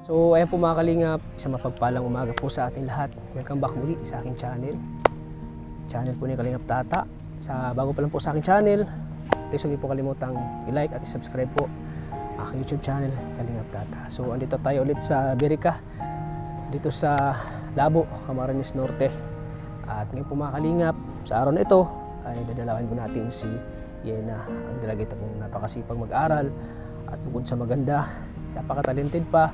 So ayan po mga kalingap, isang mapagpalang umaga po sa ating lahat. Welcome back muli sa aking channel. Channel po ni Kalingap Tata. Bago pa lang po sa aking channel, please huwag po kalimutang i-like at i-subscribe po aking YouTube channel, Kalingap Tata. So andito tayo ulit sa Berica, dito sa Labo, Camarines Norte. At ngayon po mga kalingap, sa araw na ito ay dadalawin po natin si Yena, ang dalagita pong napakasipag mag-aral at bukod sa maganda, napaka-talented pa.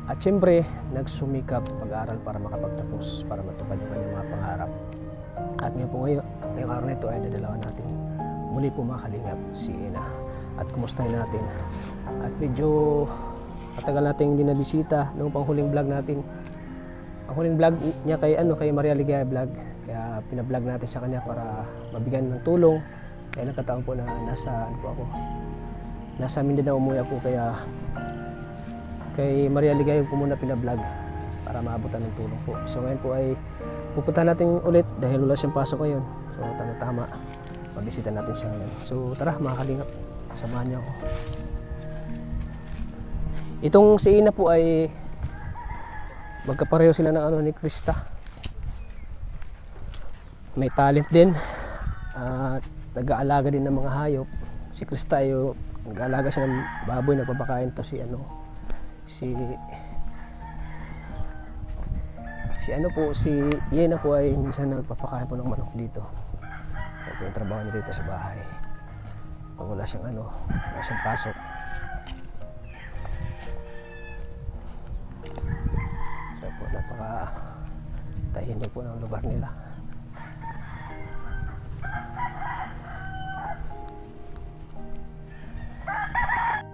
At syempre, nagsumikap mag-aaral para makapagtapos, para matupad yung kanyang mga pangarap. At ngayon po ngayong araw na ito ay dadalawan natin muli po mga kalingap si Yena. At kumustahin natin. At medyo matagal natin hindi nabisita noong panghuling vlog natin. Ang huling vlog niya kay Maria Ligaya Vlog. Kaya pina-vlog natin sa kanya para mabigyan ng tulong. Kaya nagkataon po na nasa Mindanao umuwi ako, kaya kay Maria Ligaya po muna pina-vlog para maabutan ng tulong po. So ngayon po ay pupuntahan natin ulit dahil wala siyang pasok ngayon. So tama-tama, mabisita natin siya ngayon. So tara mga kalingap, samahan niyo ako. Itong si Ina po ay magkapareho sila ng ni Krista. May talent din at nag-aalaga din ng mga hayop. Si Krista ay nag-aalaga siya ng baboy, nagpapakain to si Yena po ay minsan nagpapakain po ng manok dito. Ito yung trabaho niya dito sa bahay pag wala siyang pasok. So po, napaka tahimik po ng lugar nila.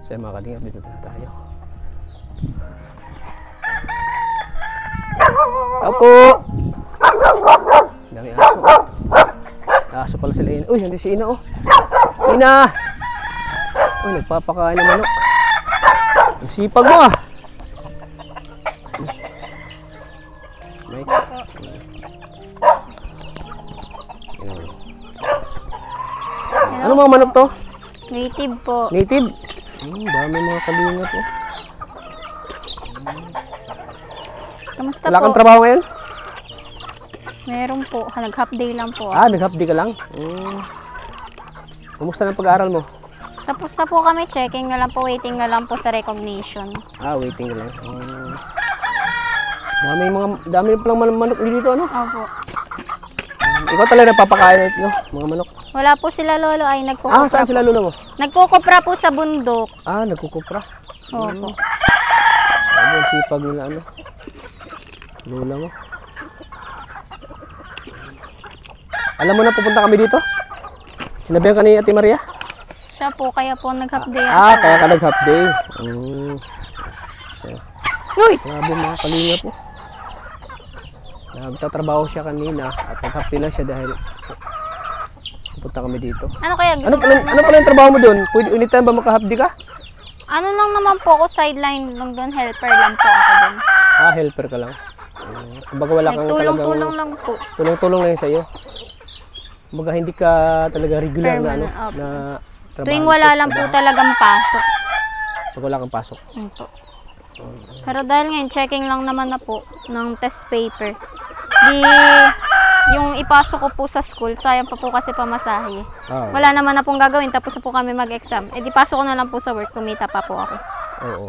So mga kalingap, dito na tayo. Opo! Dami aso. Aso pala sila Ina. Uy, hindi si Ina oh. Ina! Uy, nagpapakain ng manok. Ang sipag mo ah. Mike. Ano mga manok to? Native po. Native? Dami mga kalingap oh. Kamusta Wala po? kang trabaho ngayon? Meron po. Nag-half day lang po. Nag-half day ka lang? Kumusta ng pag-aaral mo? Tapos na po kami. Checking na lang po. Waiting na lang po sa recognition. Waiting na lang. Dami palang manok dito, ano? Opo. Ikaw talaga nagpapakain ito, mga manok? Wala po sila lolo ay nagkukupra. Saan sila lolo mo? Nagkukupra po sa bundok. Nagkukupra. Opo. Ang sipag nila, lola mo. Alam mo na pupunta kami dito? Sinabihan ka ni Ate Maria? Siya po, kaya po nag-half day. Kaya ka nag-half day. Uy! Grabe mga kalingap po. Nagtatrabaho siya kanina at nag-half day lang siya dahil pupunta kami dito. Ano kaya gusto Ano pala yung trabaho mo doon? Pwede anytime ba maka-half day ka? Ano lang naman po ako, sideline lang doon, helper lang po ako doon. Helper ka lang. Kumbaga wala kang tulong-tulong lang po. Tulong-tulong lang sa'yo. Kumbaga hindi ka talaga regular na trabaho. Tuwing wala lang po talagang pasok. Pag wala kang pasok. Pero dahil ngayon, checking lang naman na po ng test paper. Yung ipasok ko po sa school, sayang pa po kasi pamasahe. Wala naman na pong gagawin, tapos na po kami mag-exam. Di pasok ko na lang po sa work, kumita pa po ako. Oo.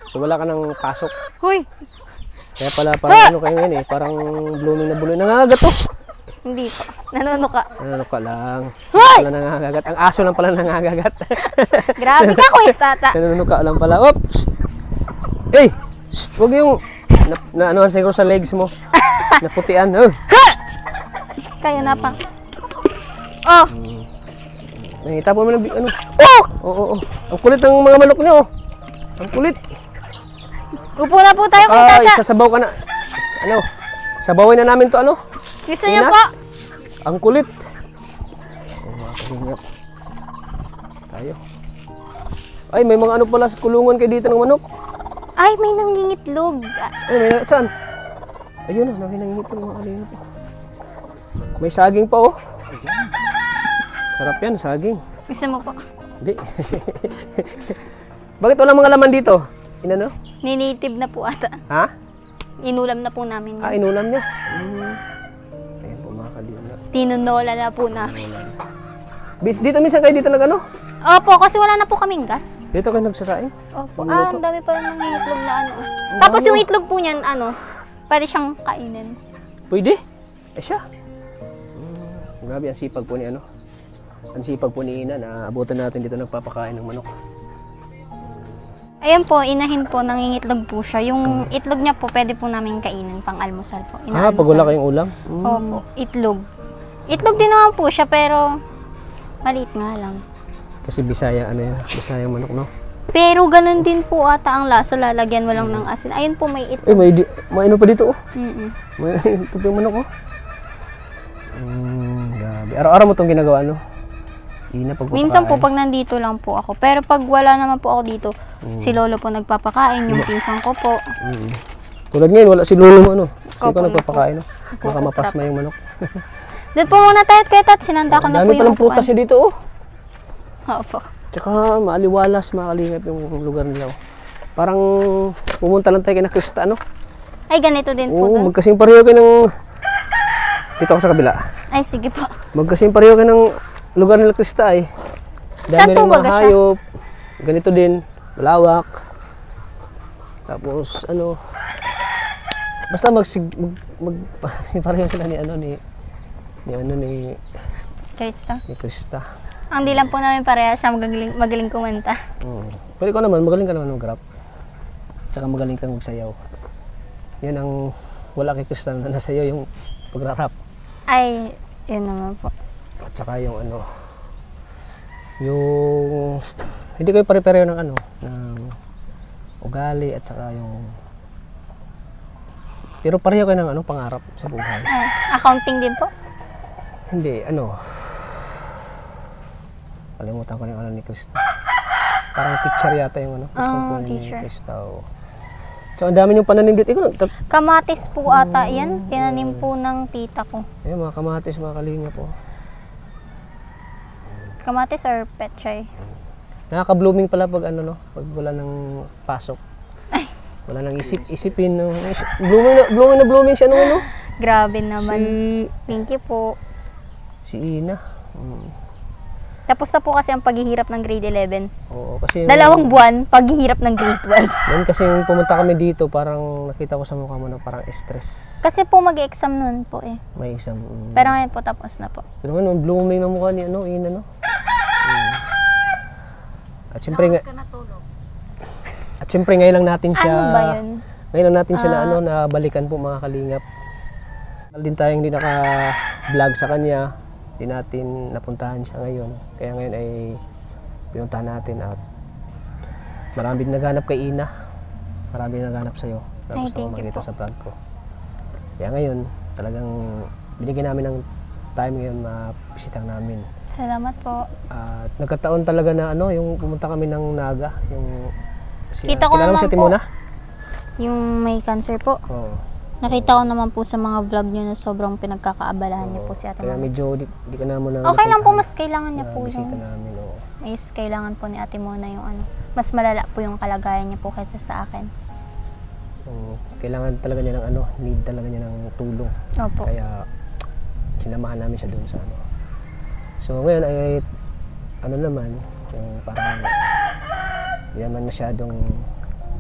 So wala ka nang pasok? Huy! Kaya pala parang kayo ngayon parang blooming na blooming. Nangangagat to? Hindi po. Nanunuka. Nanunuka lang. Wala nangangagat. Ang aso lang pala nangangagat. Grabe ka, Kuya Tata. Nanunuka lang pala. Oops! Hey! Huwag yung anuhan siguro sa legs mo. Naputian. Kaya na pa. Nakita po mo ng Oo. Ang kulit ng mga manok niyo. Ang kulit. Upo na po tayo, Kuya Tata. Sasabaw ka na. Sabawin na namin to Gusto niyo po? Ang kulit. Mga kalingap. Tayo. Ay, may mga pala sa kulungan kayo dito ng manok. Ay, may nangingitlog. Saan? Ayun may nangingitlog mga kalingap. May saging pa Sarap yan, saging. Gusto mo po? Hindi. Bakit walang mga laman dito? Inano? Ninative na po ata. Ha? Inulam na po namin yun. Inulam niya. Ayan po mga kalingap. Tinunola na po namin. Dito minsan kayo dito nag-ano? Opo, kasi wala na po kaming gas. Dito kayo nagsasain? Opo. Ang dami pa rin ng itlog na ano. Tapos yung itlog po niyan, pwede siyang kainin. Pwede? Siya. Grabe, ang sipag po ni ano. Ang sipag po ni Ina na abutan natin dito nagpapakain ng manok. Ayan po, inahin po, nangingitlog po siya. Yung itlog niya po, pwede po namin kainin pang almusal po. Pag wala kayong ulam? Opo, itlog. Itlog din naman po siya, pero maliit nga lang. Kasi Bisaya, Bisayang manok, no? Pero ganun din po ata ang lasa, lalagyan mo lang ng asin. Ayun po, may itlog. May ano pa dito, oh. May itlog yung manok, oh. Grabe. Araw-araw mo itong ginagawa, no? Minsan po pag nandito lang po ako. Pero pag wala naman po ako dito, si Lolo po nagpapakain, yung pinsan ko po. Tulad ngayon, wala si Lolo mo, ano? Kasi ikaw nagpapakain, no? Baka mapasma yung manok. Doon po muna tayo at Tat, sinanda ko na po yung dami palang prutas yun dito, oh. Opo. Tsaka maaliwalas, makalingap yung lugar nila, oh. Parang pumunta lang tayo kay na Krista, ano? Ay, ganito din po doon. Magkasing pareho kayo ng... Dito ako sa kabila. Ay, sige po. Magkasing pareho kayo ng lugar nila Krista, eh. Dami rin mga hayop. Ganito din, malawak. Tapos, basta pareho sila ni Krista. Ni Krista. Ang di lang po namin pareha siya magaling kumanta. Pero ikaw naman, magaling ka naman mag-rap. Tsaka magaling kang magsayaw. Yan ang wala kay Krista na nasa iyo, yung pag-rap. Ay, yun naman po. At saka yung yung hindi kayo pare-pareho ng ng ugali at saka yung pero pareho kayo ng pangarap sa buhay. Accounting din po? Hindi, kalimutan ko yung ni Krista. Parang teacher yata yung teacher. Ni Krista. So, ang dami yung pananim dito. Kamatis po ata yan. Tinanim po ng tita ko. Ayun, mga kamatis, mga kalinga po. Kamatis or petchay? Nakaka-blooming pala pag pag wala ng pasok. Wala nang isipin. Blooming siya Grabe naman. Thank you po. Si Ina. Tapos na po kasi ang paghihirap ng grade 11. Oo, kasi 2 buwan, paghihirap ng grade 12. Yan kasi pumunta kami dito, parang nakita ko sa mukha mo na parang stress. Kasi po mag-exam noon po eh. May exam. Pero ngayon po tapos na po. Pero ngayon, blooming ng mukha ni Ina, no? At siyempre ngayon lang natin siya. Ano ba yun? Ngayon lang natin siya na balikan po mga kalingap. Din tayong hindi naka-vlog sa kanya. Hindi natin napuntahan siya ngayon. Kaya ngayon ay pinuntahan natin at marami naghanap kay Ina. Marami naghanap sa'yo. Na gusto mo makita sa vlog ko. Kaya ngayon, talagang binigyan namin ng time ngayon mabisitang namin. Salamat po. At nagkataon talaga na yung pumunta kami ng Naga. Kita ko naman si po. Timona? Yung may cancer po. Oo. Nakita ko naman po sa mga vlog nyo na sobrang pinagkakaabalahan niyo po si Ate Kaya Mona. medyo di ka na muna okay lang po, mas kailangan niya po bisita namin. Mas kailangan po ni Ate Mona yung mas malala po yung kalagayan niya po kaysa sa akin. Kailangan talaga niya ng need talaga niya ng tulong. Opo. Kaya sinamahan namin siya doon sa So ngayon ay naman, yung parang hindi naman masyadong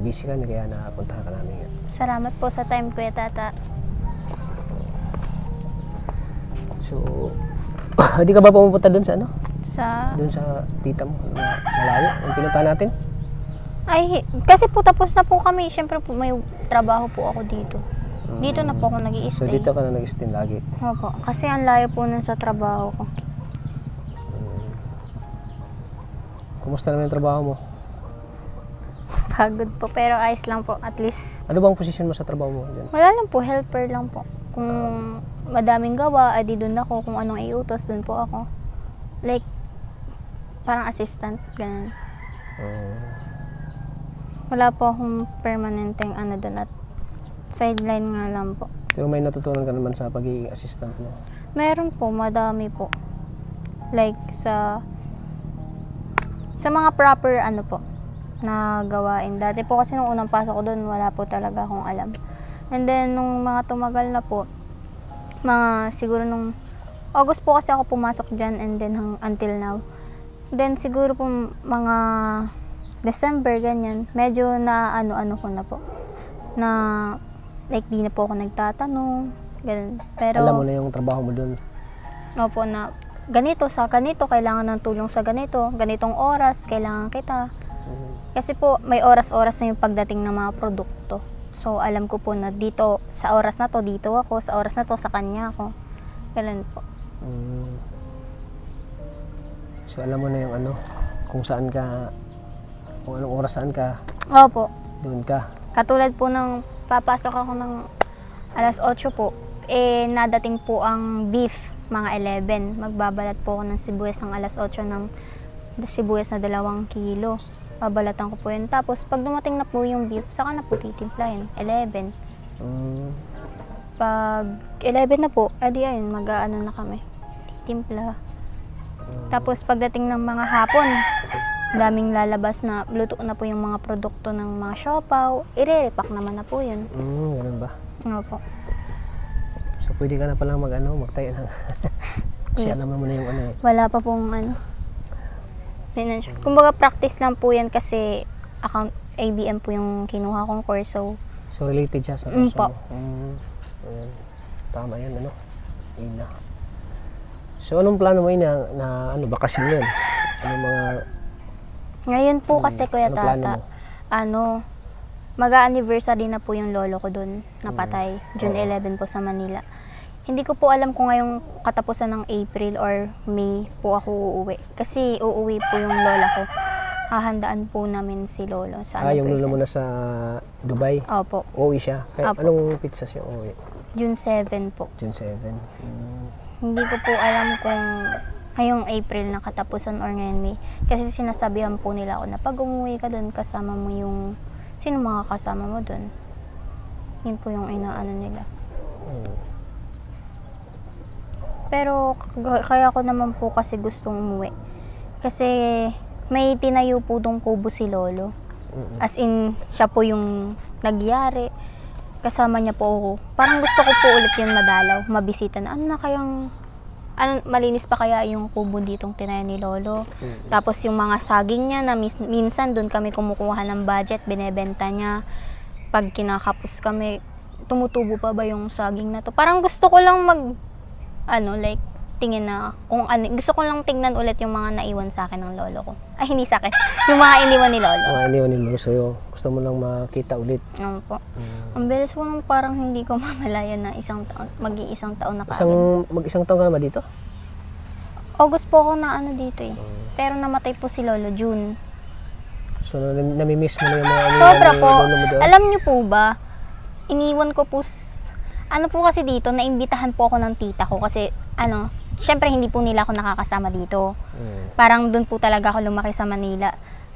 busy kami kaya napuntahan ka namin yan. Salamat po sa time, Kuya Tata. So, hindi ka ba pumunta doon sa doon sa tita mo, malayo, yung pinuntahan natin? Ay, kasi po tapos na po kami. Siyempre po may trabaho po ako dito. Dito na po ako nag-i-stay. So dito ka na nag-stay lagi? Opo, kasi ang layo po nun sa trabaho ko. Kumusta naman yung trabaho mo? Pagod po, pero ayos lang po, at least. Ano bang posisyon mo sa trabaho mo dyan? Wala lang po, helper lang po. Kung madaming gawa, adi doon ako. Kung anong iutos, doon po ako. Like, parang assistant, ganun. Wala po akong permanenteng doon at sideline nga lang po. Pero may natutunan ka naman sa pagiging assistant mo? Meron po, madami po. Like, sa mga proper po, na gawain. Dati po kasi nung unang pasok ko doon, wala po talaga akong alam. And then, nung mga tumagal na po, mga siguro nung August po kasi ako pumasok dyan and then until now. Then, siguro po mga December, ganyan, medyo na ano ko na po. Na, like, di na po ako nagtatanong, ganun. Pero, alam mo na yung trabaho mo doon. opo, na ganito, sa ganito, kailangan ng tulong sa ganito, ganitong oras, kailangan kita. Kasi po, may oras-oras na yung pagdating ng mga produkto. So, alam ko po na dito, sa oras na to, dito ako, sa oras na to, sa kanya ako. Ganun po. So, alam mo na yung ano, kung saan ka, kung anong oras saan ka, Opo. doon ka. Katulad po ng papasok ako ng alas 8 po, nadating po ang beef, mga 11. Magbabalat po ako ng sibuyas ng alas 8 ng sibuyas na 2 kilo. Babalatan ko po yun. Tapos, pag dumating na po yung beef, saka na po titimplahin. 11. Pag 11 na po, edi ayun, mag-aano na kami. Titimpla. Tapos, pagdating ng mga hapon, daming lalabas na luto na po yung mga produkto ng mga siopaw. I-repack naman na po yun. Ganun ba? Opo. So, pwede ka na palang magtayo ng... Kasi alam mo na yung ano eh. Wala pa pong ano. Financial. Kumbaga practice lang po yan kasi account ABM po yung kinuha kong course. So related siya sa po. Ayan. Tama yan, ano? Ina. So anong plano mo na ano, bakasyon yan? Ano mga... Ngayon po kasi Kuya plano Tata, mo? mag-a-anniversary na po yung lolo ko doon, napatay. June 11 po sa Manila. Hindi ko po alam kung ngayong katapusan ng April or May po ako uuwi. Kasi uuwi po yung lola ko. Hahandaan po namin si lolo sa yung lolo mo na sa Dubai? Opo. Uuwi siya? Kaya, Opo. anong pizza siya uuwi? June 7 po. June 7. Hindi ko po alam kung ngayong April na katapusan or ngayon May. Kasi sinasabihan po nila ako na pag umuwi ka doon, kasama mo yung... Sino mga kasama mo doon? Yun po yung inaano nila. Pero kaya ko naman po kasi gustong umuwi. Kasi may tinayo po dong kubo si lolo. As in, siya po yung nagyari. Kasama niya po ako. Parang gusto ko po ulit yun madalaw, mabisita na. Malinis pa kaya yung kubo ditong tinayo ni lolo. Tapos yung mga saging niya na minsan doon kami kumukuha ng budget, binebenta niya. Pag kinakapos kami, tumutubo pa ba yung saging na to? Parang gusto ko lang tingin na kung ano, gusto ko lang tingnan ulit yung mga naiwan sa akin ng lolo ko. Ay, hindi sa akin. Yung mga iniwan ni lolo. Mga iniwan ni lolo. So, gusto mo lang makita ulit. Ano po. Ang bilis ko nung parang hindi ko mamalayan na mag-iisang taon na kaagad. Mag-isang taon ka na ba dito? August po ako na dito eh. Pero namatay po si lolo, June. So, nami-miss mo na yung mga sobra ni po. lolo mo doon? Alam niyo po ba, iniwan ko po, ano po kasi dito, naimbitahan po ako ng tita ko kasi, syempre hindi po nila ako nakakasama dito. Parang doon po talaga ako lumaki sa Manila.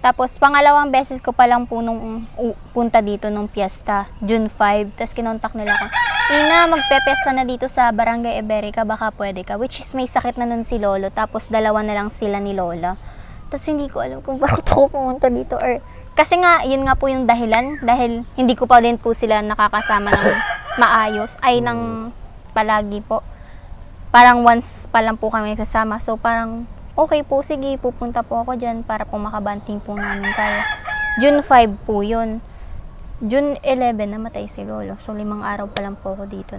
Tapos pangalawang beses ko pa lang po nung punta dito nung piyesta, June 5. Tapos kinontak nila ako, Ina, magpe-pesta na dito sa Barangay Iberica, baka pwede ka. Which is may sakit na nun si lolo, tapos dalawa na lang sila ni lola. Tapos hindi ko alam kung bakit ako pumunta dito. Kasi nga, yun nga po yung dahilan. Dahil hindi ko pa din po sila nakakasama ng maayos. Ng palagi po. Parang once pa lang po kami kasama. So parang, okay po, sige, pupunta po ako dyan para po makabanting po namin kayo. June 5 po yun. June 11, namatay si lolo. So 5 araw pa lang po ako dito.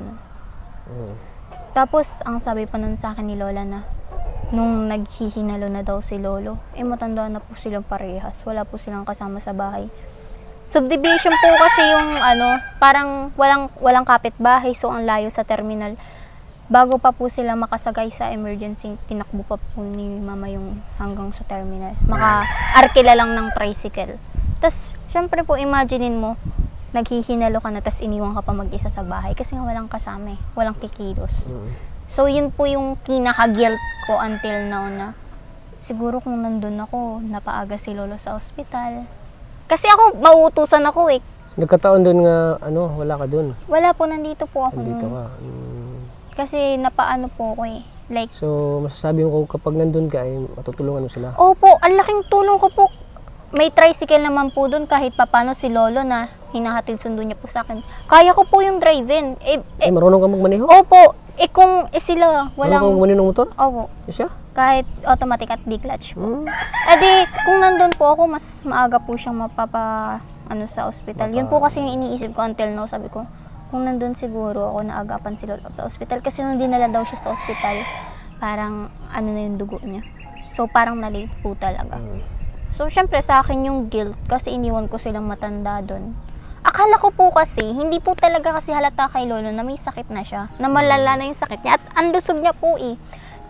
Tapos, ang sabi pa nun sa akin ni lola na, nung naghihinalo na daw si lolo, matanda na po silang parehas. Wala po silang kasama sa bahay. Subdivision po kasi yung parang walang kapitbahay. So, ang layo sa terminal. Bago pa po sila makasagay sa emergency, tinakbo pa po ni mama yung hanggang sa terminal. Maka-arkila lang ng tricycle. Tapos, syempre po, imaginein mo, naghihinalo ka na, tapos iniwan ka pa mag-isa sa bahay. Kasi nga walang kasama eh. Walang kikilos. So, yun po yung kinaka-guilt ko until now na siguro kung nandun ako, napaaga si lolo sa ospital. Kasi ako, mauutusan ako eh. Nagkataon doon nga, wala ka doon? Wala po, nandito po ako. Nandito ka. Kasi napaano po ako eh. So, masasabi mo ko kapag nandun ka, matutulungan mo sila? Opo, ang laking tulong ko po. may tricycle naman po doon kahit papano si lolo na hinahatid sundo niya po sa akin. Kaya ko po yung drive-in. Marunong ka magmaneho? Opo. Kung sila Marunong ka walang... magmaneho ng motor? Opo. Siya? Kahit automatic at di-clutch po. Hmm. Kung nandun po ako, mas maaga po siyang sa ospital. Yun po kasi yung iniisip ko until now. Sabi ko, kung nandun siguro ako naagapan si lolo sa ospital. Kasi nung dinala daw siya sa ospital, parang na yung dugo niya. So, parang na-late po talaga. So, syempre sa akin yung guilt kasi iniwan ko silang matanda doon. Akala ko po kasi, hindi po talaga kasi halata kay lolo na may sakit na siya. Na malala na yung sakit niya. At ang lusog niya po eh.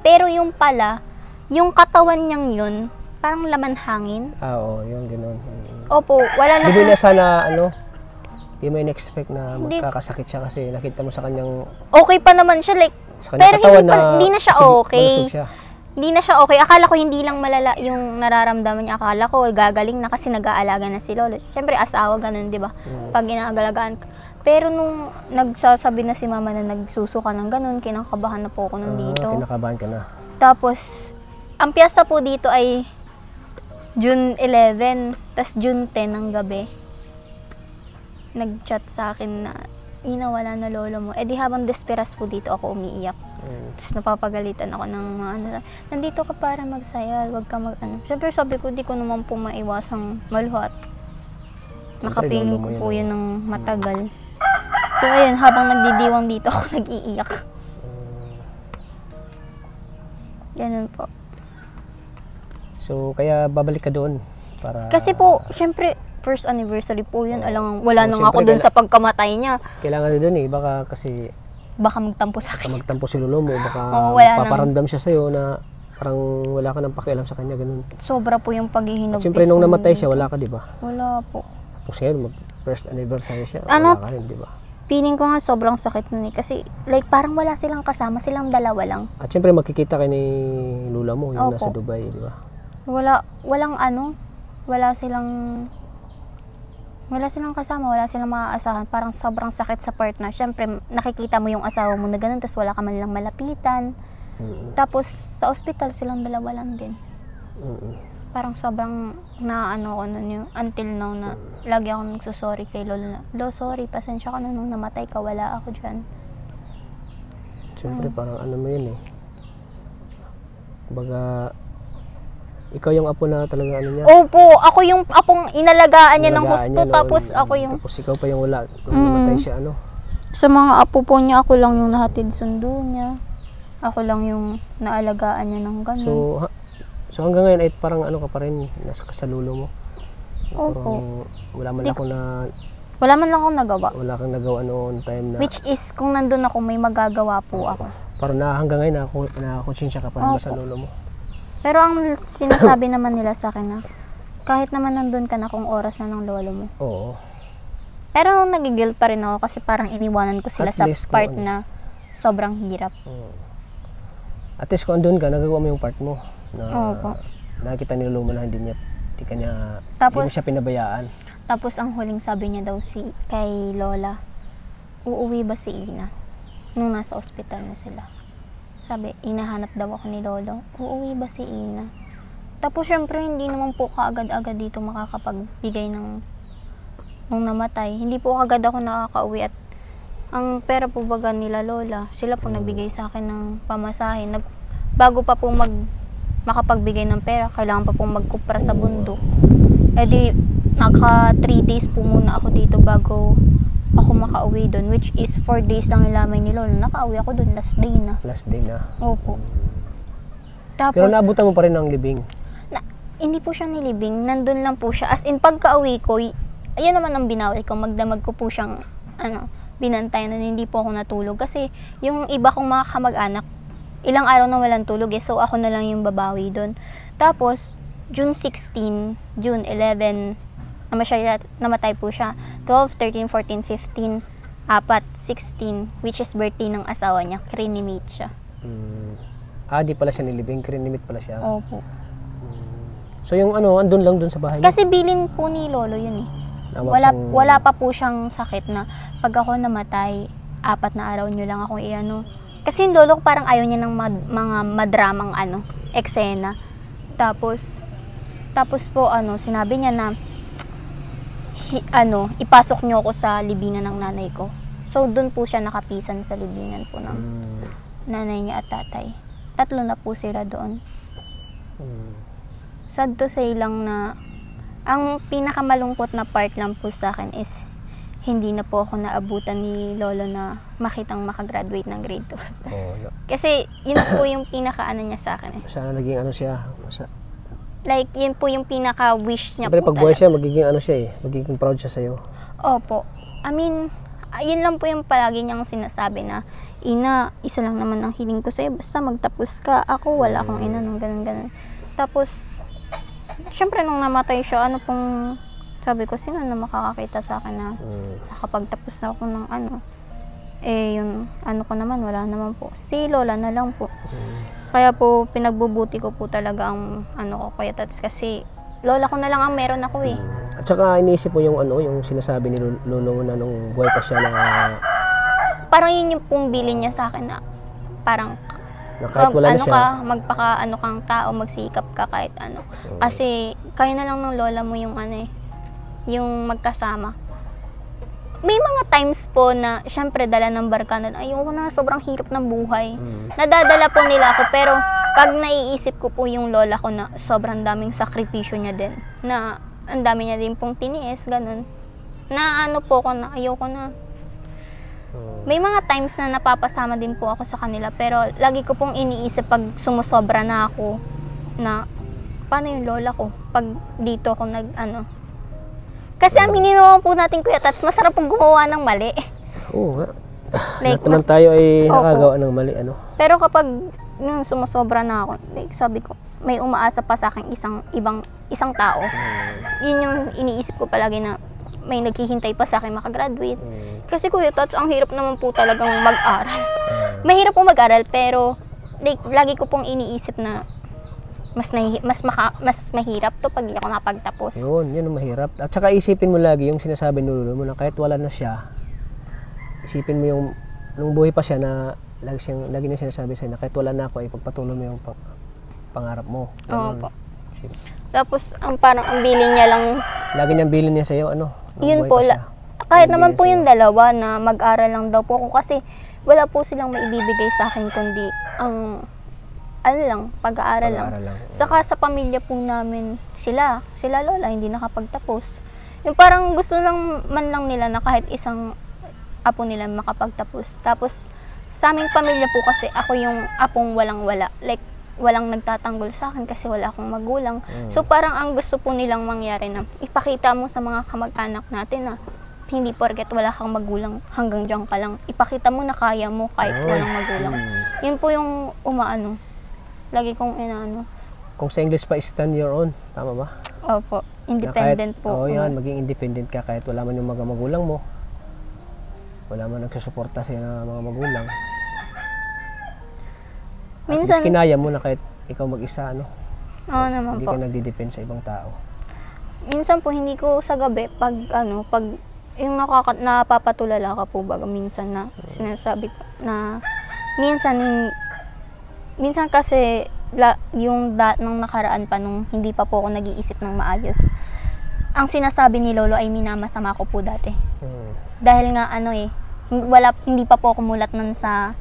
Pero yung pala, yung katawan niyang yun, parang laman hangin. Oo, yung gano'n. Opo, wala na Di po. mo na sana, di mo in-expect na magkakasakit siya kasi nakita mo sa kanyang, Okay pa naman siya, like, sa kanyang pero katawan hindi na siya kasi okay. malusog siya. Hindi na siya okay. Akala ko hindi lang malala yung nararamdaman niya. Akala ko gagaling na kasi nag-aalaga na si lolo. Siyempre asawa ganun, di ba? Pag inaagalagaan. Pero nung nagsasabi na si mama na nagsusuka ng ganun, kinakabahan na po ako nandito. Kinakabahan ka na. Tapos, ang piyesta po dito ay June 11, tas June 10 ng gabi. Nag-chat sa akin na, Ina, wala na lolo mo. Di habang desperas po dito ako umiiyak. Tapos napapagalitan ako ng mga nandito ka para magsaya, wag ka Siyempre sabi ko, di ko naman po maiwasang maluhat. Nakapiling ko po yun ng matagal. So ayun, habang nagdidiwang dito ako nag-iiyak. Ganun po. So, kaya babalik ka doon para... Kasi po, syempre, first anniversary po yun. Wala nang syempre, ako doon sa pagkamatay niya. Kailangan na doon baka kasi... Baka magtampo sa akin. Magtampo si lolo mo, baka paparamdam siya sa'yo na parang wala ka ng pakialam sa kanya, ganun. Sobra po yung paghihinog. At siyempre, nung namatay siya, wala ka, di ba? Wala po. Tapos ngayon, first anniversary siya, wala ka rin, di ba? Feeling ko nga sobrang sakit nun Kasi like parang wala silang kasama, silang dalawa lang. At siyempre, magkikita kayo ni lula mo, yung nasa Dubai, di ba? Wala silang kasama, wala silang maaasahan. Parang sobrang sakit sa part na. Siyempre, nakikita mo yung asawa mo na ganun, tapos wala ka man lang malapitan. Tapos, sa ospital, silang dalawa lang din. Parang sobrang ko nun yung until now na lagi ako nagsusorry kay lolo na, Lo, sorry, pasensya ka na nung namatay ka, wala ako dyan. Siyempre, parang mo yun Baga, ikaw yung apo na talaga niya. Opo, ako yung apong inalagaan niya ng husto, tapos ako yung... Tapos ikaw pa yung wala, nung namatay siya, Sa mga apo po niya, ako lang yung nahatid sundo niya. Ako lang yung naalagaan niya ng ganun. So hanggang ngayon ay parang ka pa rin, nasa kasalulo mo. Opo. Wala man lang akong nagawa. Wala kang nagawa noon time na... Which is, kung nandun ako, may magagawa po ako. Parang hanggang ngayon, nakakonsensya ka pa rin sa lolo mo. Pero ang sinasabi naman nila sa akin na kahit naman nandun ka na kung oras na ng lolo mo. Oo. Pero nagigil pa rin ako kasi parang iniwanan ko sila At sa least part na sobrang hirap. At least kung andun ka, nagagawa mo yung part mo. Opo. Nakikita ni lolo mo na hindi mo siya pinabayaan. Tapos ang huling sabi niya daw kay Lola, uuwi ba si Ina? Nung nasa ospital na sila. Sabi, inahanap daw ako ni lolo. Uuwi ba si Ina? Tapos syempre hindi naman po kaagad-agad dito makakapagbigay nung namatay. Hindi po agad ako nakakauwi at ang pera po baga nila lola, sila po nagbigay sa akin ng pamasahe. Bago pa po makapagbigay ng pera, kailangan pa po magkupra sa bundok. Naka 3 days po muna ako dito bago ako makauwi doon, which is 4 days lang ilamay ni lolo. Nakauwi ako doon, last day na. Last day na? Opo. Tapos, pero naabutan mo pa rin ng libing? Hindi po siya nilibing, nandun lang po siya. As in, pagka-uwi ko, ayun naman ang binawi ko, magdamag ko po siyang, binantay na hindi po ako natulog. Kasi, yung iba kong mga kamag-anak, ilang araw na walang tulog so ako na lang yung babawi doon. Tapos, June 16, June 11, namatay po siya. 12, 13, 14, 15, 4, 16, which is birthday ng asawa niya. Crinimate siya. Di pala siya nilibing, crinimate pala siya. Opo. So yung andun lang dun sa bahay kasi bilin po ni lolo yun Wala pa po siyang sakit na pag ako namatay, 4 na araw nyo lang ako Kasi yung lolo ko parang ayaw niya ng mga madramang eksena. Tapos Tapos po, sinabi niya na, ipasok niyo ako sa libingan ng nanay ko. So, doon po siya nakapisan sa libingan po ng nanay niya at tatay. 3 na po sila doon. Sad to say lang na, ang pinakamalungkot na part lang po sa akin is, hindi na po ako naabutan ni lolo na makitang makagraduate ng grade 2. No. Kasi, yun po yung pinaka-ano niya sa akin eh. Sana naging ano siya. Like, yun po yung pinaka-wish niya Siyempre, po pag buhay talaga. siya, magiging ano siya eh. Magiging proud siya sa'yo. Opo. I mean, yun lang po yung palagi niyang sinasabi na, Ina, isa lang naman ang hiling ko sa'yo, basta magtapos ka. Ako, wala akong ina nung ganun-ganun. Tapos, syempre nung namatay siya, sabi ko, sino na makakakita sa akin na nakapagtapos na ako ng yung ko naman, wala naman po. Si Lola na lang po. Kaya po, pinagbubuti ko po talaga ang ko, Kuya Tats, kasi lola ko na lang ang meron ako eh. At saka iniisip mo yung yung sinasabi ni lolo mo na nung buhay pa siya na Parang yun yung pong bilin niya sa akin na parang kahit wala na siya. magpaka kang tao, magsikap ka kahit ano. Kasi kayo na lang ng lola mo yung yung magkasama. May mga times po na, syempre, dala ng barkada, ayoko na, sobrang hirap ng buhay. Nadadala po nila ako, pero pag naiisip ko po yung lola ko na sobrang daming sakripisyo niya din, na ang dami niya din pong tiniis, ganun, na po ko na, ayoko na. May mga times na napapasama din po ako sa kanila, pero lagi ko pong iniisip pag sumusobra na ako, na paano yung lola ko, pag dito ako Kasi aminin naman po natin, Kuya Tats, masarap pong gumawa ng mali. Oo nga. Like, lahat naman tayo ay nakagawa ng mali, Pero kapag sumusobra na ako, like, sabi ko, may umaasa pa sa akin isang tao. Yun yung iniisip ko palagi na may naghihintay pa sa akin makagraduate. Kasi Kuya Tats, ang hirap naman po talagang mag-aral. Mahirap po mag-aral, pero like, lagi ko pong iniisip na mas mahirap to pag hindi ako napagtapos. Yun ang mahirap. At saka isipin mo lagi yung sinasabi ng lolo mo na kahit wala na siya, isipin mo yung nung buhay pa siya na lagi niya sinasabi sa'yo na kahit wala na ako, ipagpatuloy mo yung pangarap mo. Opo. Tapos, parang ang bilin niya lang, lagi niyang bilin niya sa'yo, yun po, kahit naman po yung dalawa na mag-aral lang daw po ako kasi wala po silang maibibigay sa akin kundi ang pag-aaral lang. Saka sa pamilya po namin, sila lola, hindi nakapagtapos. Yung parang gusto lang nila na kahit isang apo nila makapagtapos. Tapos, sa aming pamilya po kasi ako yung apong walang-wala. Like, walang nagtatanggol sa akin kasi wala akong magulang. So, parang ang gusto po nilang mangyari na ipakita mo sa mga kamag-anak natin na hindi porket wala kang magulang, hanggang diyan ka lang. Ipakita mo na kaya mo kahit walang magulang. Yun po yung lagi kong Kung sa English pa, stand your own. Tama ba? Opo. Independent po. Oo, yan. Maging independent ka kahit wala man yung mga magulang mo. Wala man nagsusuporta sa'yo na mga magulang. Minsan, at kinaya mo na kahit ikaw mag-isa, Oo naman hindi po. ka nagdidepend sa ibang tao. Minsan po, hindi ko sa gabi, pag yung napapatulala ka po baga minsan na sinasabi ko na minsan kasi nung nakaraan pa nung hindi pa po ako nag-iisip ng maayos, ang sinasabi ni lolo ay minamasama ko po dati. Dahil nga hindi pa po ako mulat nun sa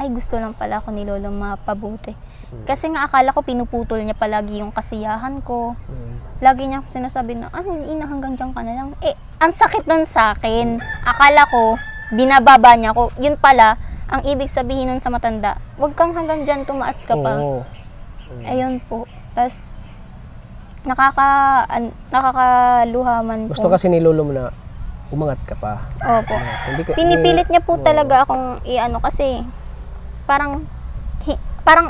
gusto lang pala ako ni lolo mapabuti. Kasi nga akala ko pinuputol niya palagi yung kasiyahan ko. Lagi niya sinasabi na, ina, hanggang dyan ka na lang. Ang sakit nun sa akin. Akala ko, binababa niya ko. Yun pala, ang ibig sabihin nun sa matanda, huwag kang hanggang dyan, tumaas ka pa. Ayun po. Tapos, nakakaluhaman po. Gusto kasi ni lolo mo na umangat ka pa. Opo. Pinipilit niya po talaga akong kasi parang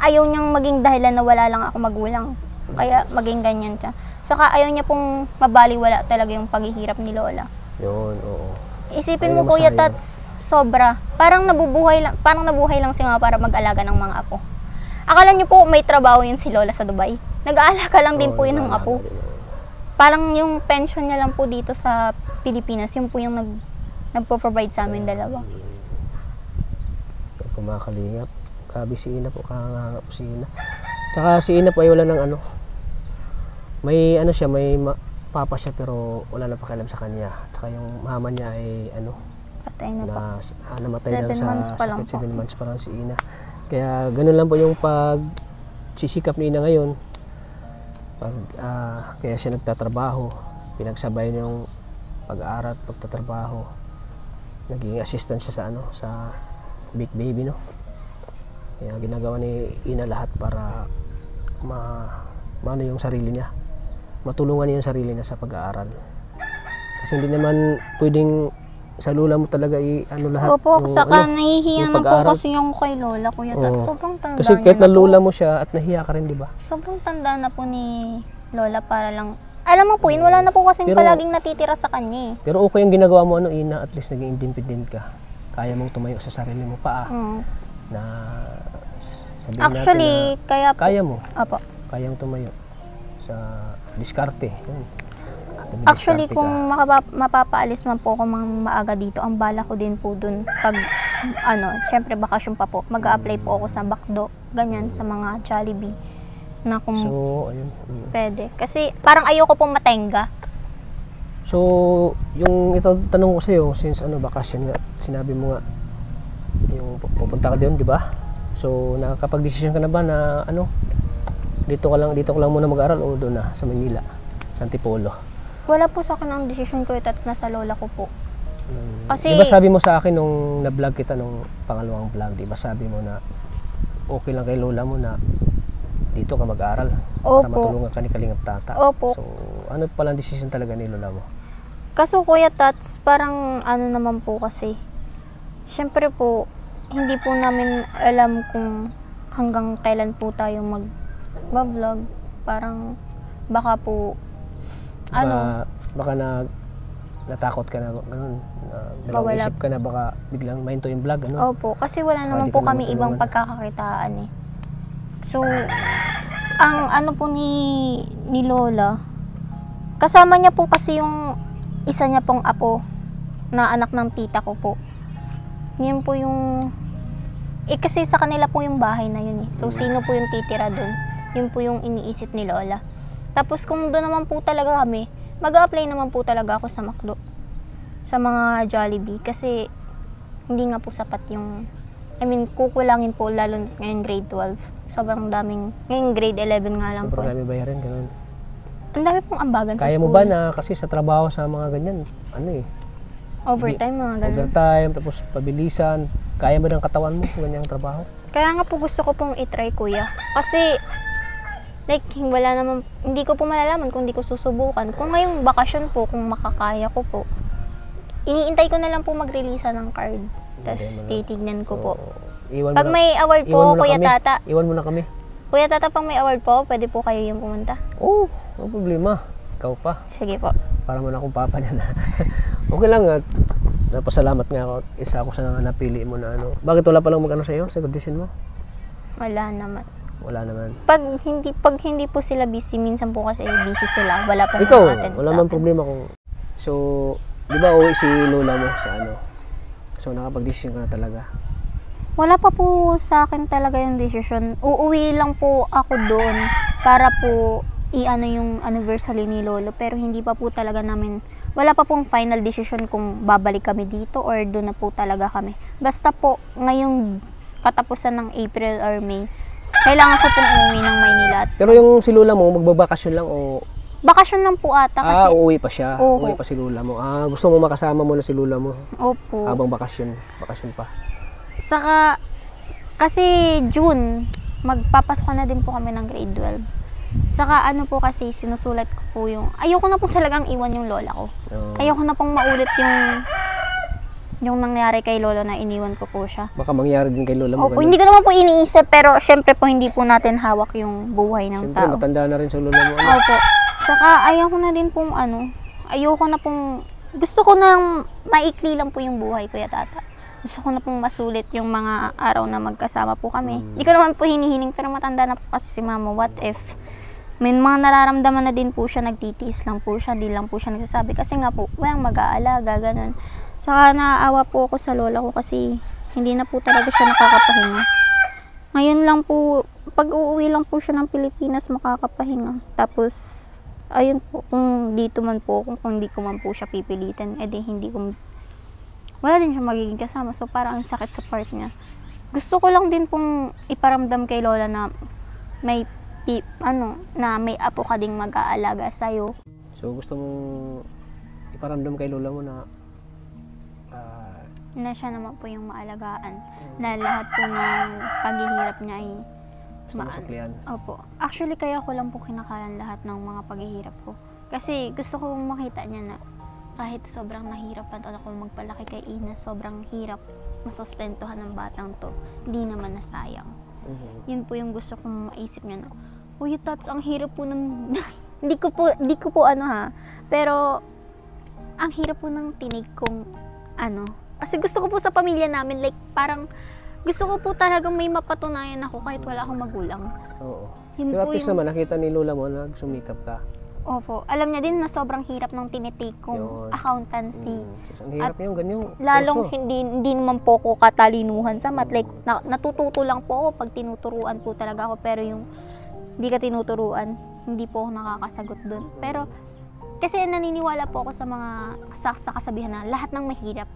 ayaw niyang maging dahilan na wala lang ako magulang. Kaya maging ganyan siya. Saka ayaw niya pong mabaliwala talaga yung paghihirap ni lola. Yun, oo. Isipin mo, Kuya Tats, sobra. Parang nabuhay lang si mama para mag-alaga ng mga apo. Akala niyo po may trabaho yun si lola sa Dubai? Nag-aalaga lang din po yun ng apo. Parang yung pension niya lang po dito sa Pilipinas, yun po yung nagpo-provide sa amin dalawa. Kumakalingap. Grabe si Ina po, kakanganga po si Ina. Tsaka si Ina po ay wala ng may ano siya, may papa siya pero wala na pakialam sa kanya. At saka yung mama niya ay ano, Patay na po. namatay na 7 sa months pa lang sakit, po. 7 months pa lang si Ina. Kaya ganun lang po yung pagsisikap ni Ina ngayon. Kaya siya nagtatrabaho, pinagsabay niya yung pag-aaral at pagtatrabaho. Naging assistant siya sa ano, sa big baby, no. Kaya ginagawa ni Ina lahat para maano yung sarili niya, matulungan niya yung sarili niya sa pag-aaral. Kasi hindi naman pwedeng sa lola mo talaga ano lahat. Opo, yung, saka ano, nahihiya yung na po pag-aaral. kasi yung kay lola, kuya Tat. Oo. Sobrang tanda Kasi niya kahit na na po. lola mo siya at nahiya ka rin, di ba? Sobrang tanda na po ni lola para lang. Alam mo po, yun, wala na po kasing Pero- palaging natitira sa kanya eh. Pero okay yung ginagawa mo, ano, Ina, at least naging independent ka. Kaya mong tumayo sa sarili mo pa, na sabihin Actually, natin kaya na po. kaya mo, Opo. kayang tumayo sa diskarte. Yun. Actually, Diskarte kung ka. mapapaalis man po ako maaga dito, ang bala ko din po dun pag, syempre bakasyon pa po, mag-a-apply po ako sa Bakdo, ganyan, sa mga Jollibee, na kung So, ayun. pwede. Kasi parang ayoko pong matenga. So, yung ito tanong ko sa iyo, since bakasyon nga, sinabi mo nga yung pupunta ka doon, di ba? So, nakakapag-desisyon ka na ba na dito ka lang muna mag-aral o doon na sa Manila, sa Antipolo? Wala po sa akin ang desisyon ko, Tats, nasa lola ko po. Kasi, Di ba sabi mo sa akin nung na-vlog kita nung pangalawang vlog, di ba sabi mo na okay lang kay lola mo na dito ka mag-aral para Opo. matulungan ka ni Kalingap Tata. Opo. So, ano palang desisyon talaga ni lola mo? kaso Kuya Tats, parang naman po kasi, syempre po, hindi po namin alam kung hanggang kailan po tayo mag-vlog. Parang, baka po, Baka natakot ka na ganun, dalawang Mawala. isip ka na baka biglang mahinto yung vlog, ano? Opo, kasi wala Tsaka naman di po ka kami naman ibang tulungan. pagkakakitaan eh. So, ang po ni Lola, kasama niya po kasi yung isa niya pong apo na anak ng tita ko po. Yun po yung, kasi sa kanila po yung bahay na yun eh. So, sino po yung titira dun? Yun po yung iniisip ni Lola. Tapos kung doon naman po talaga kami, mag-a-apply naman po talaga ako sa McDo, sa mga Jollibee, kasi hindi nga po sapat yung, kukulangin po lalo ngayon grade 12. Sobrang daming, ngayon grade 11 nga lang po. Sobrang dami bayarin, ganun. Ang dami pong ambagan sa Kaya school. mo ba na kasi sa trabaho sa mga ganyan, Overtime, mga ganun. overtime, tapos pabilisan, kaya mo ng katawan mo, ganyang trabaho? Kaya nga po gusto ko pong itry, kuya. Kasi, like, wala naman, hindi ko po malalaman kung hindi ko susubukan. Kung ngayong bakasyon po, kung makakaya ko po, iniintay ko na lang po mag-release ng card. Tapos, titignan ko po. Iwan Pag may award po, Kuya kami. Tata, Iwan mo na kami. Kuya Tata, pag may award po, pwede po kayo yung pumunta. Oo, no problema. Ikaw pa. Sige po. Para mo na akong papa niya na. Okay lang at napasalamat nga ako. Isa ako sa napili mo na Bakit wala palang mag-ano sa iyo sa condition mo? Wala naman. Wala naman. Pag hindi po sila busy, minsan po kasi busy sila. Wala po Ikaw, attend wala sa man akin. problema kung... So, di ba uwi si lola mo sa So, nakapag-decision ka na talaga. Wala pa po sa akin talaga yung decision. Uuwi lang po ako doon para po yung anniversary ni Lolo. Pero hindi pa po talaga namin, wala pa pong final decision kung babalik kami dito or doon na po talaga kami. Basta po, ngayong katapusan ng April or May, kailangan ko pong umuwi ng Maynila. Pero yung si lola mo, magbabakasyon lang o... Bakasyon lang po ata kasi. uuwi pa siya. Oo. Uuwi pa si lola mo. Gusto mo makasama mo na si lola mo Opo. habang bakasyon. Bakasyon pa. Saka, kasi June, magpapasok na din po kami ng grade 12. Saka po kasi, sinusulat ko po yung, ayoko na po talagang iwan yung lola ko. Ayoko na pong maulit yung nangyari kay lolo na iniwan ko po siya. Baka mangyari din kay lola mo. Opo, ganun. hindi ko naman po iniisip, pero syempre po hindi po natin hawak yung buhay ng Siyempre, tao. matanda na rin sa lola mo. Opo. Saka ayoko na din pong ayoko na pong, gusto ko nang maikli lang po yung buhay, Kuya Tata. Gusto ko na pong masulit yung mga araw na magkasama po kami. Hindi ko naman po hinihiling, pero matanda na po kasi si Mama. What if? May mga nararamdaman na din po siya, nagtitiis lang po siya, di lang po siya nagsasabi. Kasi nga po, walang mag-aalaga, ganun. Saka naaawa po ako sa lola ko kasi hindi na po talaga siya nakakapahinga. Ngayon lang po, pag uuwi lang po siya ng Pilipinas, makakapahinga. Tapos, ayun po, kung dito man po, kung hindi ko man po siya pipilitin, edi hindi ko, wala din siya magiging kasama. So parang ang sakit sa part niya. Gusto ko lang din pong iparamdam kay Lola na may na may apo ka ding mag-aalaga sa'yo. So gusto mong iparamdam kay lola mo na Na siya naman po yung maalagaan. Na lahat po ng paghihirap niya ay gusto mo suklian. Opo. Actually, kaya ko lang po kinakayan lahat ng mga paghihirap ko. Kasi gusto ko makita niya na kahit sobrang nahirapan ako magpalaki kay Ina, sobrang hirap masustentuhan ng batang to, hindi naman nasayang. Yun po yung gusto kong maisip niya na, uy, Tats, ang hirap po ng hindi ko po pero ang hirap po ng tinig kong kasi gusto ko po sa pamilya namin, like parang gusto ko po talagang may mapatunayan ako kahit wala akong magulang. Oo. Yun Pero at po least naman nakita ni lola mo na sumikap ka. Opo. Alam niya din na sobrang hirap ng tinitake kong Yun. accountancy. So, ang hirap yung ganyang Lalong kurso. hindi naman po ko katalinuhan sa math. Like, natututo lang po ako pag tinuturuan po talaga ako. Pero yung hindi ka tinuturuan, hindi po ako nakakasagot dun. Pero, kasi naniniwala po ako sa mga sa kasabihan na lahat ng mahirap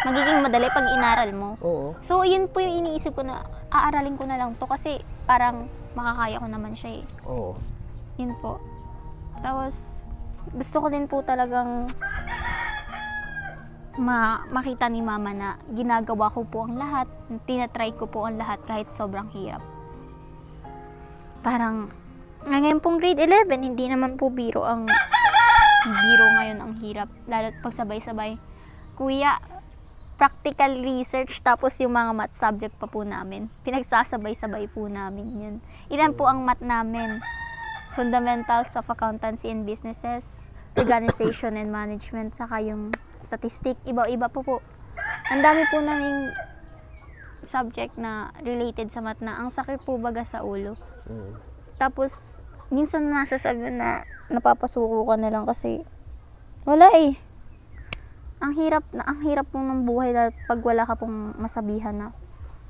magiging madali pag inaral mo. Oo. So, yun po yung iniisip ko na aaralin ko na lang to kasi parang makakaya ko naman siya eh. Oo. Yun po. Tapos, gusto ko din po talagang makita ni mama na ginagawa ko po ang lahat, tinatry ko po ang lahat kahit sobrang hirap. Parang, ngayon pong grade 11, hindi naman po biro ngayon ang hirap. Lalo't pag sabay-sabay, kuya, practical research, tapos yung mga math subject pa po namin. Pinagsasabay-sabay po namin yun. Ilan po ang math namin? Fundamentals of Accountancy and Businesses, Organization and Management, saka yung statistic, iba-iba po. Ang dami po naming subject na related sa math na ang sakit po baga sa ulo. Tapos, minsan nasasabi na napapasuko ka na lang kasi wala eh. Ang hirap po ng buhay pag wala ka pong masabihan na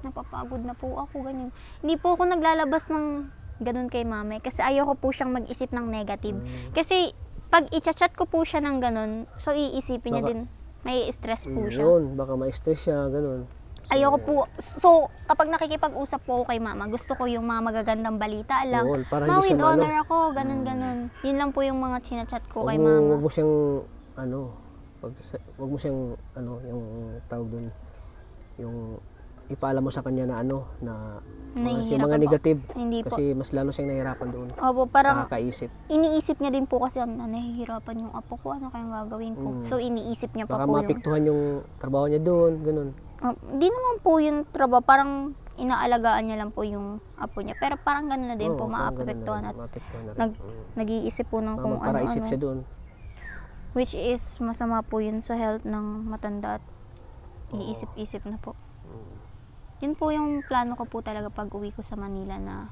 napapagod na po ako, ganyan. Hindi po ako naglalabas ng ganun kay mama kasi ayoko po siyang mag-isip ng negative. Kasi pag i-chat ko po siya ng ganun, so iisipin niya din, may stress po siya. Yun, baka ma-stress siya, ganun. So, Ayoko po. So, kapag nakikipag-usap po ako kay mama, gusto ko yung mga magagandang balita lang. yun, para Ma, hindi with siya honor ako, ganun. Yun lang po yung mga chinachat ko kay mama. Huwag mo siyang, wag mo siyang, yung tawag dun, yung ipaalam mo sa kanya na na yung mga Nahihirapan po. negative. Hindi po. Kasi mas lalo siyang nahihirapan doon. Opo, Sa parang kakaisip. iniisip niya din po kasi nahihirapan yung apo ko, ano kayang gagawin ko. So, iniisip niya pa Baka po yung... mapiktuhan yung trabaho niya doon, ganun. Hindi naman po yung trabaho, parang inaalagaan niya lang po yung apo niya. Pero parang gano'n na din po, maapektuhan at nag-iisip po ng kung para isip ano-ano. siya doon. Which is, masama po yun sa health ng matanda at iisip-isip na po. Yun po yung plano ko po talaga pag uwi ko sa Manila na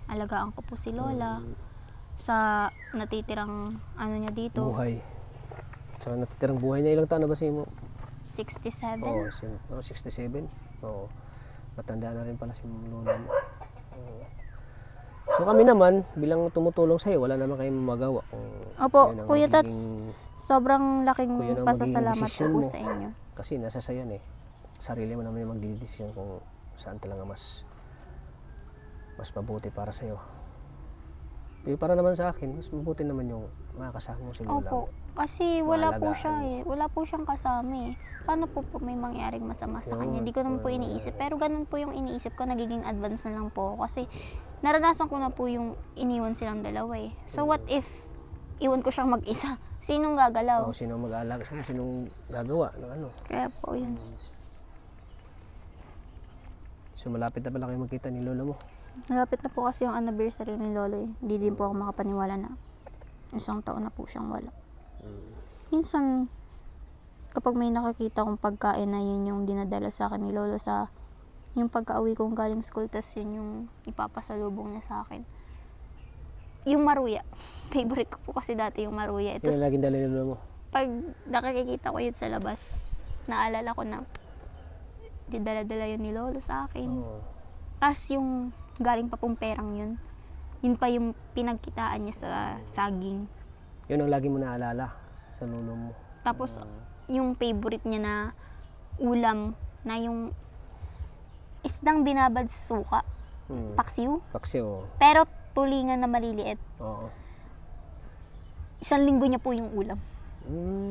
alagaan ko po si Lola sa natitirang niya dito. Buhay. Sa natitirang buhay niya, ilang taon na ba siya mo? 67. Oo, 67. Oo. Matanda na rin pala si lola mo. So kami naman, bilang tumutulong sa'yo, wala naman kayong magawa. Opo, Kuya Tats, sobrang laking Kung yun ang pasasalamat magiging desisyon po mo. sa inyo. Kasi nasa sayo yan eh. Sarili mo naman yung magdidesisyon kung saan talaga mas mabuti para sa'yo. Pero para naman sa akin, mas mabuti naman yung makakasama mo si lola mo. Opo, kasi wala po Maalagaan siya eh. Wala po siyang kasama eh. Paano po may mangyaring masama sa kanya? Hindi ko naman po iniisip. Pero ganun po yung iniisip ko, nagiging advance na lang po ako. Kasi naranasan ko na po yung iniwan silang dalawa eh. So what if iwan ko siyang mag-isa? Sinong gagalaw? Sinong mag-aalaga sa'yo? Sinong gagawa ng ano? Kaya po yun. So malapit na pala kayo magkita ni lola mo. Malapit na po kasi yung anniversary ni Lolo eh. Hindi din po ako makapaniwala na 1 taon na po siyang wala. Minsan, kapag may nakakita kong pagkain na yun yung dinadala sa akin ni Lolo sa yung pagka-uwi kong galing school, tas yun yung ipapasalubong niya sa akin. Yung maruya. Favorite ko po kasi dati yung maruya. Yun ang laging dala ni lola mo. Pag nakikita ko yun sa labas, naalala ko na dala-dala yun ni Lolo sa akin. Tapos yung galing pa pong perang yun, Yun pa yung pinagkitaan niya sa saging. Yun ang lagi mo naalala sa lolo mo. Tapos, yung favorite niya na ulam na yung isdang binabad sa suka. Paksiw. Paksiw. Pero tulingan na maliliit. Oo. 1 linggo niya po yung ulam.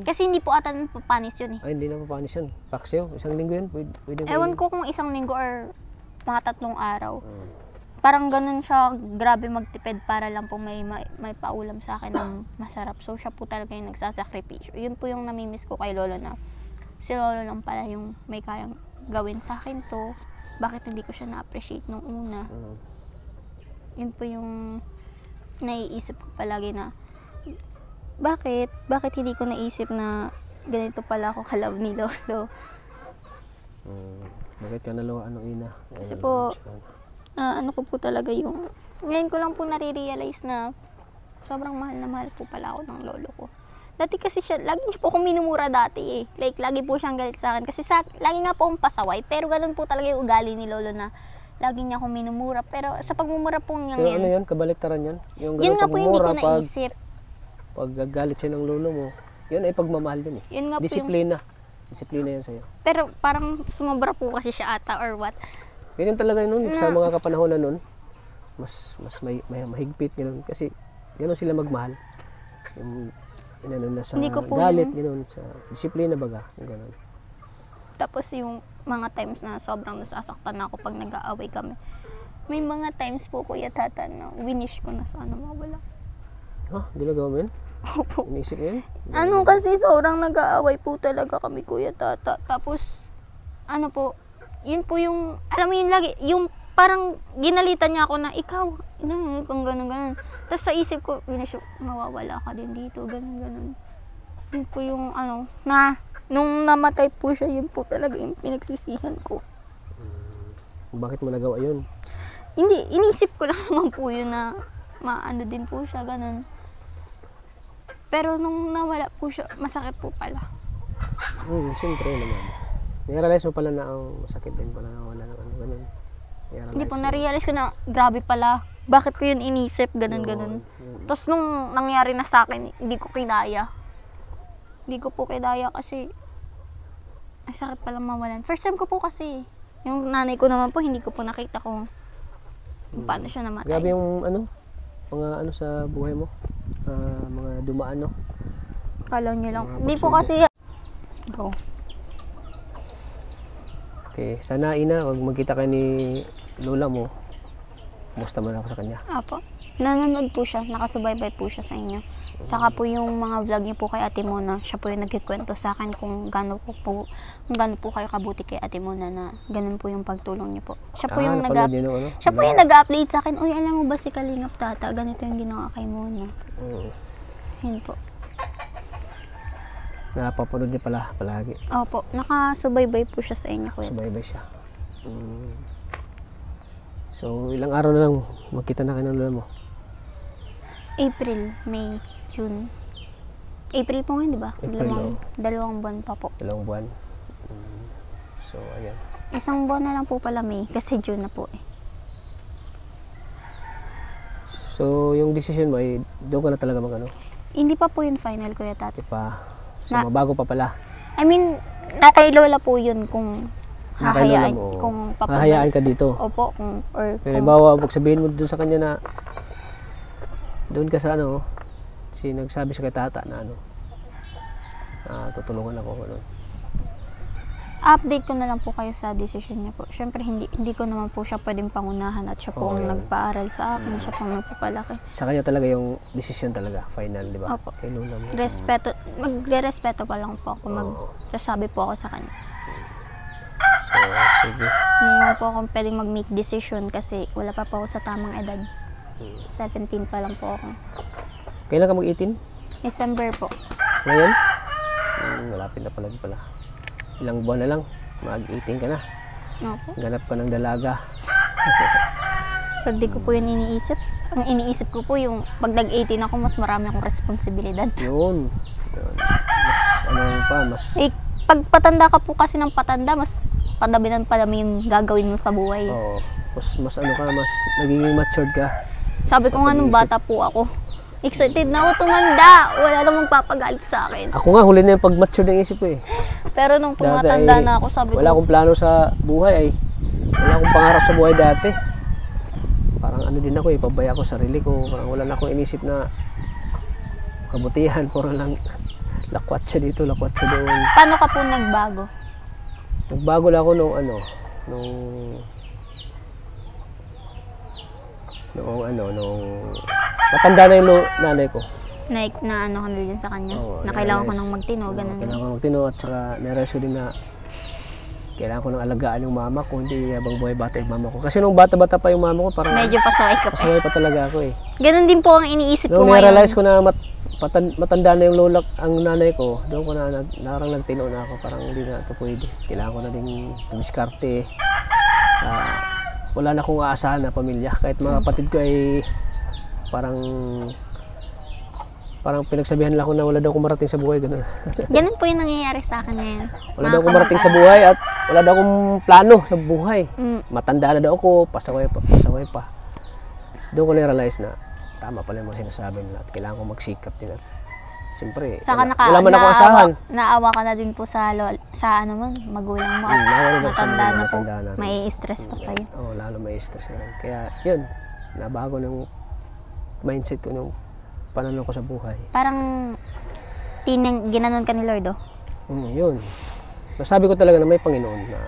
Kasi hindi po ata papanis yun eh. Ay, hindi na papanis yun. Paksiw, 1 linggo yun. Pwede Ewan ko kung 1 linggo or mga 3 araw. Parang ganun siya, grabe magtipid para lang po may paulam sa akin ng masarap. So siya po talaga yung nagsasakripisyo. Yun po yung namimiss ko kay lolo na si lolo lang pala yung may kayang gawin sa akin to. Bakit hindi ko siya na-appreciate nung una? Yun po yung naiisip ko palagi na bakit hindi ko naisip na ganito pala ako ka-love ni lolo. Bakit ka nalawa ina? Kasi po, ano ko po talaga yung, ngayon ko lang po nare-realize na sobrang mahal na mahal po pala ako ng lolo ko. Dati kasi siya, lagi niya po akong minumura dati eh. Like, lagi po siyang galit sa akin. Kasi lagi nga po akong pasaway. Pero ganun po talaga yung ugali ni lolo na lagi niya akong minumura. Pero sa pagmumura po niya ngayon. Ano yun? Kabaliktaran yan? Yung yun nga po yung hindi ko naisip. Pag gagalit siya ng lolo mo, yun ay pagmamahal din eh. Yun nga Disiplina. Disiplina yan sa'yo. Pero parang sumobra po kasi siya ata or what. Ganyan talaga yun sa mga kapanahon na nun. Mas may mahigpit gano'n. Kasi gano'n sila magmahal. Yung na sa galit, gano'n. Sa disiplina baga. Yung gano'n. Tapos yung mga times na sobrang nasasaktan ako pag nag-aaway kami. May mga times po, Kuya Tata, na winish ko na sana mawala. Ha? Hindi na gawin? Opo. Inisip yun? Ano kasi sobrang nag-aaway po talaga kami, Kuya Tata. Tapos, ano po, yun po yung, alam mo yun lagi, yung parang ginalitan niya ako na, ikaw, kung gano'n. Tapos sa isip ko, mawawala ka din dito, gano'n. Yun po yung, nung namatay po siya, yun po talaga yung pinagsisihan ko. Bakit mo nagawa yun? Hindi, inisip ko lang naman po yun na, maano din po siya, gano'n. Pero nung nawala po siya, masakit po pala. Siyempre naman. Narealize mo pala na ang masakit din pala na wala ng gano'n. Hindi po, narealize ko na grabe pala. Bakit ko yun inisip, gano'n. Tapos nung nangyari na sa akin, hindi ko kinaya. Hindi ko po kinaya kasi ay sakit pala mawalan. First time ko po kasi. Yung nanay ko naman po, hindi ko po nakita kung paano siya namatay. Grabe yung mga sa buhay mo. Mga dumaan, no? Kala niyo lang. Hindi po kasi. Go. Okay, sana ina, wag magkita kayo ni lola mo. Kumusta man ako sa kanya? Apo. Nanonood po siya, nakasubaybay po siya sa inyo. Saka po yung mga vlog niyo po kay Ate Mona, siya po yung nagkikwento sa akin kung gaano po kayo kabuti kay Ate Mona na ganun po yung pagtulong niyo po. Siya po yung nag-update sa akin, uy, alam mo ba si Kalingap Tata, ganito yung ginawa kay Mona. Yun po. Napapanood niya pala palagi. Opo, nakasubaybay po siya sa inyo. Subaybay siya. So, ilang araw na lang magkita na kayo ng lola mo? April, May, June. April po ngayon, di ba? Dalawang buwan pa po. 2 buwan. So, ayan. 1 buwan na lang po pala May, kasi June na po eh. So, yung decision mo ay doon ka na talaga mag-ano? Hindi pa po yun final, Kuya Tats. Hindi pa. So, mabago pa pala. I mean, kay Lola po yun kung hahayaan, kung hahayaan ka dito. Opo, pero bawa, pag sabihin mo doon sa kanya na doon ka sa nagsabi sa kay Tata na tutulungan ako, update ko na lang po kayo sa decision niya po. Siyempre, hindi ko naman po siya pwedeng pangunahan at siya po ang nagpaaral sa akin, siya po ang nagpapalaki. Sa kanya talaga yung decision talaga, final, di ba? Opo. Kay Lola mo. Magre-respeto pa lang po ako, magsasabi po ako sa kanya. So, sige. Hindi naman po ako pwedeng mag-make decision kasi wala pa po ako sa tamang edad. 17 pa lang po ako. Kailan ka mag-18? December po. Ngayon? Malapit na pala. Ilang buwan na lang, mag-18 ka na. Opo. Ganap ka ng dalaga. Pero di ko po yun iniisip. Ang iniisip ko po yung pag nag-18 ako, mas marami akong responsibilidad. Yun. Mas pag patanda ka po kasi ng patanda, mas padami yung gagawin mo sa buhay. Oo. Mas mas nagiging matured ka. Sabi ko nga nung bata po ako, excited na ako tumanda. Wala namang papagalit sa akin. Ako nga, huli na yung pag-mature ng isip ko eh. Pero nung Dati tumatanda ay na ako, sabi ko, wala akong plano sa buhay ay. Wala akong pangarap sa buhay dati. Parang ano din ako eh, pabaya ko sarili ko. Parang wala na akong inisip na kabutihan. Puro lang lakwat siya dito, lakwat siya doon. paano ka po nagbago? Nagbago lang ako nung matanda na yung nanay ko. Like, na ano ka na din sa kanya? Oo, na kailangan ko na-realize. nang magtino, ganun. Kailangan ko magtino at saka na-realize ko din na kailangan ko nang alagaan yung mama ko, hindi habang buhay bata yung mama ko. Kasi nung bata-bata pa yung mama ko, parang Medyo pasaway ka pa. pasaway pa talaga ako eh. Ganun din po ang iniisip ko Nung ngayon. na-realize ko na matanda na yung lola, ang nanay ko, doon ko na narang nagtino na ako, parang hindi na ito pwede. Kailangan ko na din dumiskarte. Wala na akong aasahan na pamilya. Kahit mga kapatid ko ay parang pinagsabihan lang ako na wala daw akong marating sa buhay. Ganun. Ganun po yung nangyayari sa akin ngayon. Wala daw akong marating sa buhay at wala daw akong plano sa buhay. Mm. Matanda na daw ako, pasaway pa. Doon ko na-realize na tama pala yung mga sinasabi nila at kailangan ko magsikap din. At siyempre, Saka wala man akong asahan. naawa ka na din po sa magulang mo. At Naawa din ako sa matanda mga na po. matanda na rin. May stress pa sa'yo. Oo, lalo may stress na rin. Kaya yun, nabago ng mindset ko nung pananaw ko sa buhay. Parang ginanon ka ni Lord, oh. Yun. Masabi ko talaga na may Panginoon na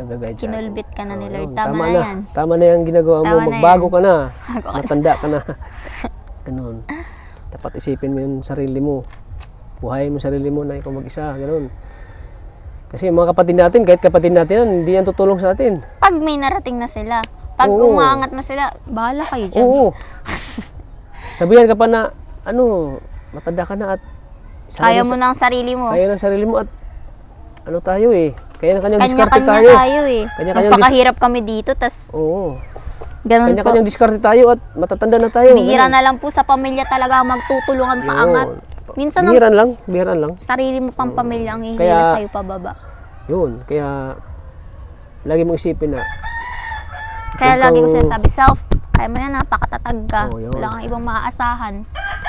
nag-guide sa akin. Kinulbit ka na ni Oo, Lord. yun. Tama na yan. Tama na yung ginagawa mo. Tama na Magbago yan. ka na. Bago ka na. Matanda ka na. Ganun. Dapat isipin mo yung sarili mo. Buhayin mo sarili mo na ikaw mag-isa. Ganun. Kasi yung mga kapatid natin, kahit kapatid natin yan, hindi yan tutulong sa atin. Pag may narating na sila, pag Oo. umaangat na sila, bahala kayo dyan. Oo. Sabihan ka pa na, matanda ka na at Kaya mo ng sarili mo. kaya ng sarili mo at tayo eh. Kaya na kanyang diskarte Kanya-kanya tayo. tayo eh. Kanya-kanyang Napakahirap kami dito, tas Oo. ganun po. Kanya-kanyang diskarte tayo at matatanda na tayo. Bihira Ganun. na lang po sa pamilya talaga magtutulungan paangat. Minsan ang Bihiran lang. sarili mo pang pamilya ang ihila Kaya- sa'yo pababa. Yun, kaya lagi mong isipin na Kaya Huwag lagi ko kang- sinasabi, self, kaya mo yan, napakatatag ka. Oo, yun. Wala kang ibang maaasahan.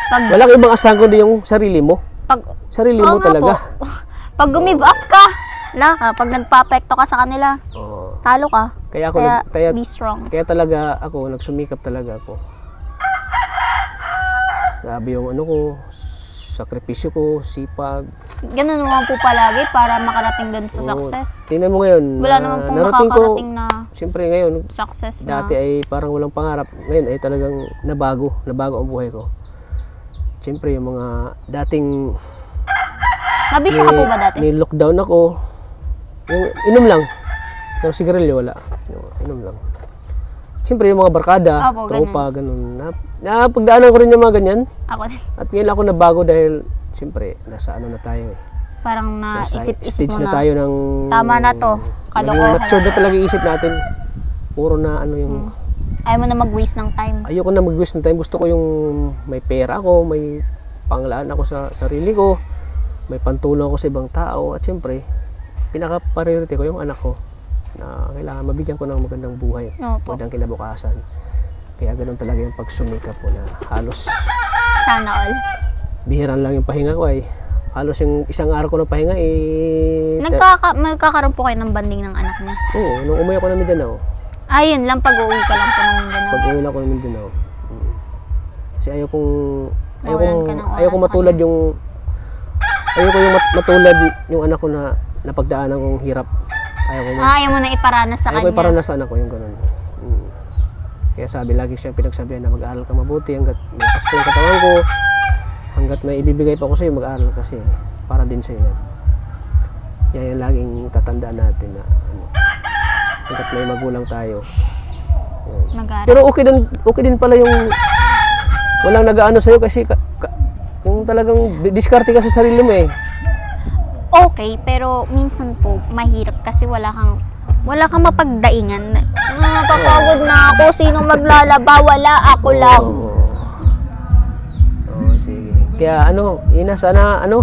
Pag, walang ibang asahan kundi yung sarili mo. pag, Sarili oo mo nga talaga. po. Pag gumive up ka, wala ka. Pag nagpapekto ka sa kanila, Oo. talo ka. Kaya ako Kaya be strong. kaya talaga ako nagsumikap talaga ako. Grabe yung ko, sakripisyo ko, sipag. Ganun naman po palagi para makarating doon sa Oo. success. Tingnan mo ngayon. Wala naman pong narating ko, makakarating na siyempre ngayon, success na. dati ay parang walang pangarap. Ngayon ay talagang nabago ang buhay ko. Siyempre yung mga dating Mabisyo ka po ba dati? ni-lockdown ako. Yung inom lang. Pero sigarilyo wala. Inom lang. Siyempre yung mga barkada, Opo, tropa, ganun. Napagdaanan ko rin yung mga ganyan. Ako din. At ngayon ako nabago dahil siyempre nasa na tayo eh. Parang Nasa naisip-isip stage mo na na. tayo ng Tama na to. Kalokohan. mature na talaga yung isip natin. Puro na yung Ayaw mo na mag-waste ng time. ayoko na mag-waste ng time. Gusto ko yung may pera ako, may panglaan ako sa sarili ko, may pantulong ako sa ibang tao, at siyempre, pinaka-priority ko yung anak ko na kailangan mabigyan ko ng magandang buhay, Opo. magandang kinabukasan. Kaya ganoon talaga yung pagsumikap ko na halos Sana all. bihiran lang yung pahinga ko ay halos yung isang araw ko ng pahinga Magkakaroon po kayo ng banding ng anak niya. oo, nung umuwi ako ng Mindanao, Ayun lang, pag-uwi ka lang po ng Mindanao. pag uwi ako ng Mindanao, kasi ayokong Mawalan ka ng oras ayoko sa matulad yung matulad yung anak ko na napagdaanan kong hirap. Ayaw mo na iparanas sa Ayaw ko kanya. iparanas sa anak ko yung ganun. Kaya sabi, lagi siya pinagsabihan na mag-aaral ka mabuti hanggat may lakas pa yung katawan ko, hanggat may ibibigay pa ko sa'yo, mag-aaral kasi para din sa'yo yan. Yan yung laging tatandaan natin na hanggat may magulang tayo. Yan. Mag-aaral. Pero okay din pala yung walang nag-aano sa'yo kasi yung talagang diskarte ka sa sarili mo eh. Okay, pero minsan po, mahirap kasi wala kang mapagdaingan. Napapagod na ako. Sino maglalaba? Wala. Ako lang. Oo, sige. Kaya Ina, sana Opo.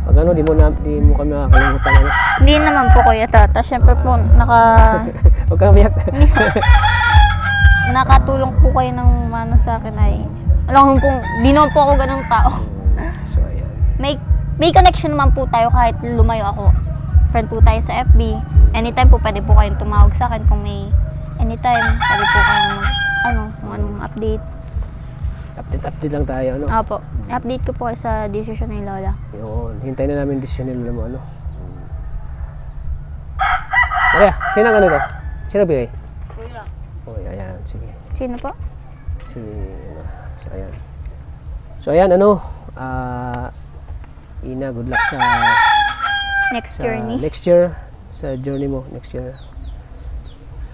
pag di mo kami makakalimutan Hindi naman po Kuya Tata. Siyempre po, Huwag kang umiyak. nakatulong po kayo ng ano sa akin ay, alam kung di naman po ako ganung tao. So, ayan. May connection naman po tayo kahit lumayo ako. Friend po tayo sa FB. Anytime po pwede po kayong tumawag sa akin kung may anytime. Pwede po kayong kung anong update. Update lang tayo, ano? Opo. Update ko po kayo sa decision ni Lola. Yun. Hintayin na namin decision ni Lola mo, ano? Kaya, sino ang ano to? Sino bigay? Kuya. Oh, ayan. Sige. Sino po? So, ayan. So, ayan, ano? Ina, good luck sa Next journey. next year. Sa journey mo, next year.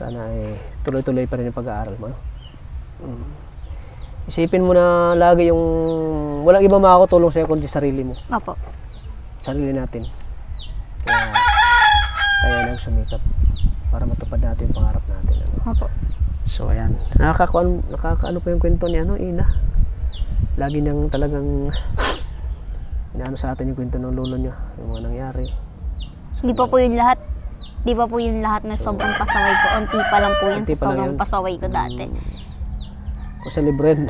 Sana ay tuloy-tuloy pa rin yung pag-aaral mo, no? Isipin mo na lagi yung walang iba makakatulong sa'yo kundi sarili mo. Opo. Sarili natin. Kaya tayo lang sumikap para matupad natin yung pangarap natin. Ano? Opo. So ayan, nakakaano pa yung kwento ni Ina. Lagi niyang talagang inaano sa atin yung kwento ng lolo niya, yung mga nangyari. So, Di pa po yun lahat. Di pa po yun lahat na sobrang pasaway ko. Unti pa lang po yun Unti sa pa lang sobrang yun. pasaway ko dati. Kung sa libren,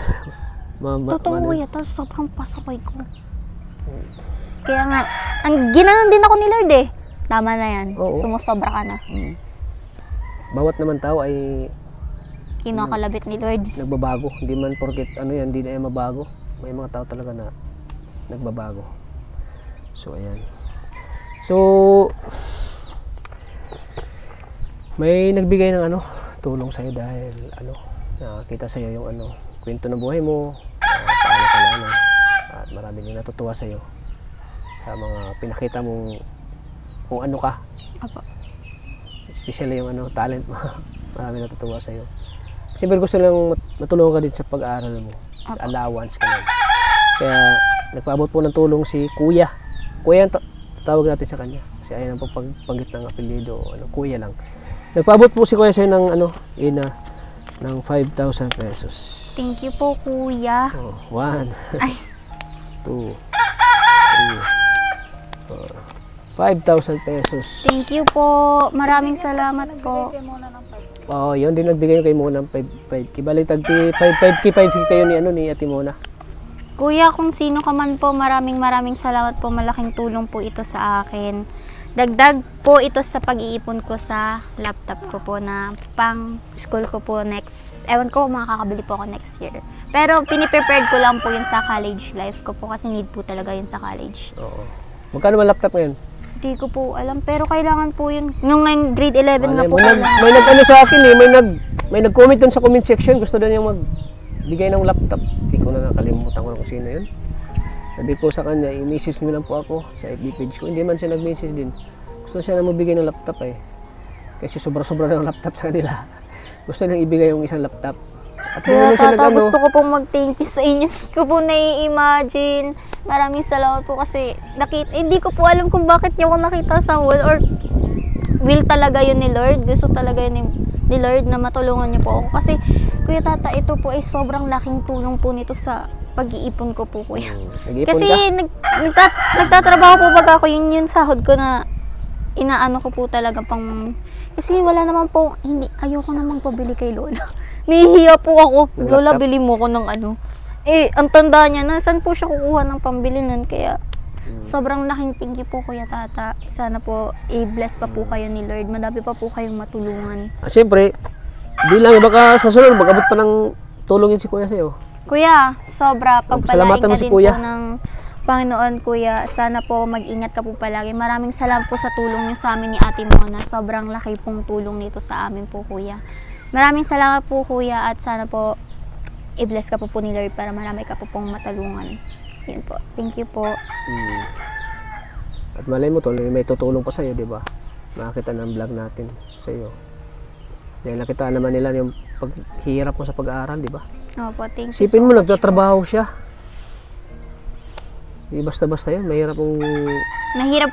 Totoo yata, sobrang pasaway ko. Kaya nga, ginanon din ako ni Lord eh. Tama na yan. Oo. Sumusobra ka na. bawat naman tao ay Kinakalabit ni Lord. nagbabago. Hindi man porket ano yan, hindi na yan mabago. May mga tao talaga na nagbabago. So ayan. So may nagbigay ng tulong sa'yo dahil nakakita sa'yo yung kwento ng buhay mo, paano ka na at marami din natutuwa sa'yo sa mga pinakita mong kung ano ka. Opo. Especially yung talent mo. Marami natutuwa sa'yo. Siyempre gusto lang matulungan ka din sa pag-aaral mo. Allowance ka lang. Kaya nagpaabot po ng tulong si Kuya. Kuya ang tawag natin sa kanya. Kasi ayaw ng pagpanggit ng apelyido. Kuya lang. Nagpaabot po si Kuya sa'yo ng Ina, ng 5,000 pesos. Thank you po, Kuya. 1, Ay. 2, 3, 4, 5,000 pesos. Thank you po. Maraming salamat po. Yun din nagbigay kay Mona ng 5K. Balik tagti 5K kayo ni Ate Mona. Kuya, kung sino ka man po, maraming salamat po. Malaking tulong po ito sa akin. Dagdag po ito sa pag-iipon ko sa laptop ko po na pang school ko po next. Ewan ko, makakabili po ako next year. Pero piniprepared ko lang po yun sa college life ko po kasi need po talaga yun sa college. Oo. Magkano man laptop ngayon? Hindi ko po alam, pero kailangan po yun. Nung grade 11 nga po May nag-ano sa akin may nag-comment dun sa comment section, gusto daw niyang magbigay ng laptop. Hindi ko na nakalimutan ko na kung sino yun. Sabi ko sa kanya, i-message mo lang po ako sa FB page ko. Hindi man siya nag-message din. Gusto siya na magbigay ng laptop eh. Kasi sobra-sobra na ng laptop sa kanila. Gusto niyang ibigay yung isang laptop. At kaya gusto ko pong mag-thank you sa inyo. Hindi ko po nai-imagine. Maraming salamat po kasi hindi ko po alam kung bakit niyo ako nakita sa wall or will talaga yun ni Lord. Gusto talaga yun ni Lord na matulungan niyo po ako. Kasi Kuya Tata, ito po ay sobrang laking tulong po nito sa pag-iipon ko po, Kuya. Kasi nagtatrabaho po baga ako yun sahod ko na inaano ko po talaga pang kasi wala naman po, ayoko namang pabili kay Lola. Nahihiya po ako. Lola, bili mo ko ng ang tanda niya na, saan po siya kukuha ng pambili nun? Kaya, sobrang laking thank you po, Kuya Tata. Sana po, i-bless pa po kayo ni Lord. Madami pa po kayong matulungan. Siyempre, di lang, baka sa sunod, mag-abot pa ng tulong yun si Kuya sa'yo. Kuya, sobra. Pagpalain ka si din Kuya po ng Panginoon, Kuya. Sana po mag-ingat ka po palagi. Maraming salamat po sa tulong niyo sa amin ni Ate Mona. Sobrang laki pong tulong nito sa amin po, Kuya. Maraming salamat po, Kuya. At sana po, i-bless ka po ni Lord para marami ka po pong matalungan. Yun po. Thank you po. At malay mo, may tutulong pa sa'yo, di ba? Nakakita ng vlog natin sa'yo. Dahil nakita naman nila yung paghihirap mo sa pag-aaral, di ba? Opo, thank you Sipin so mo, much nagtatrabaho siya. Di basta-basta yun. Mahirap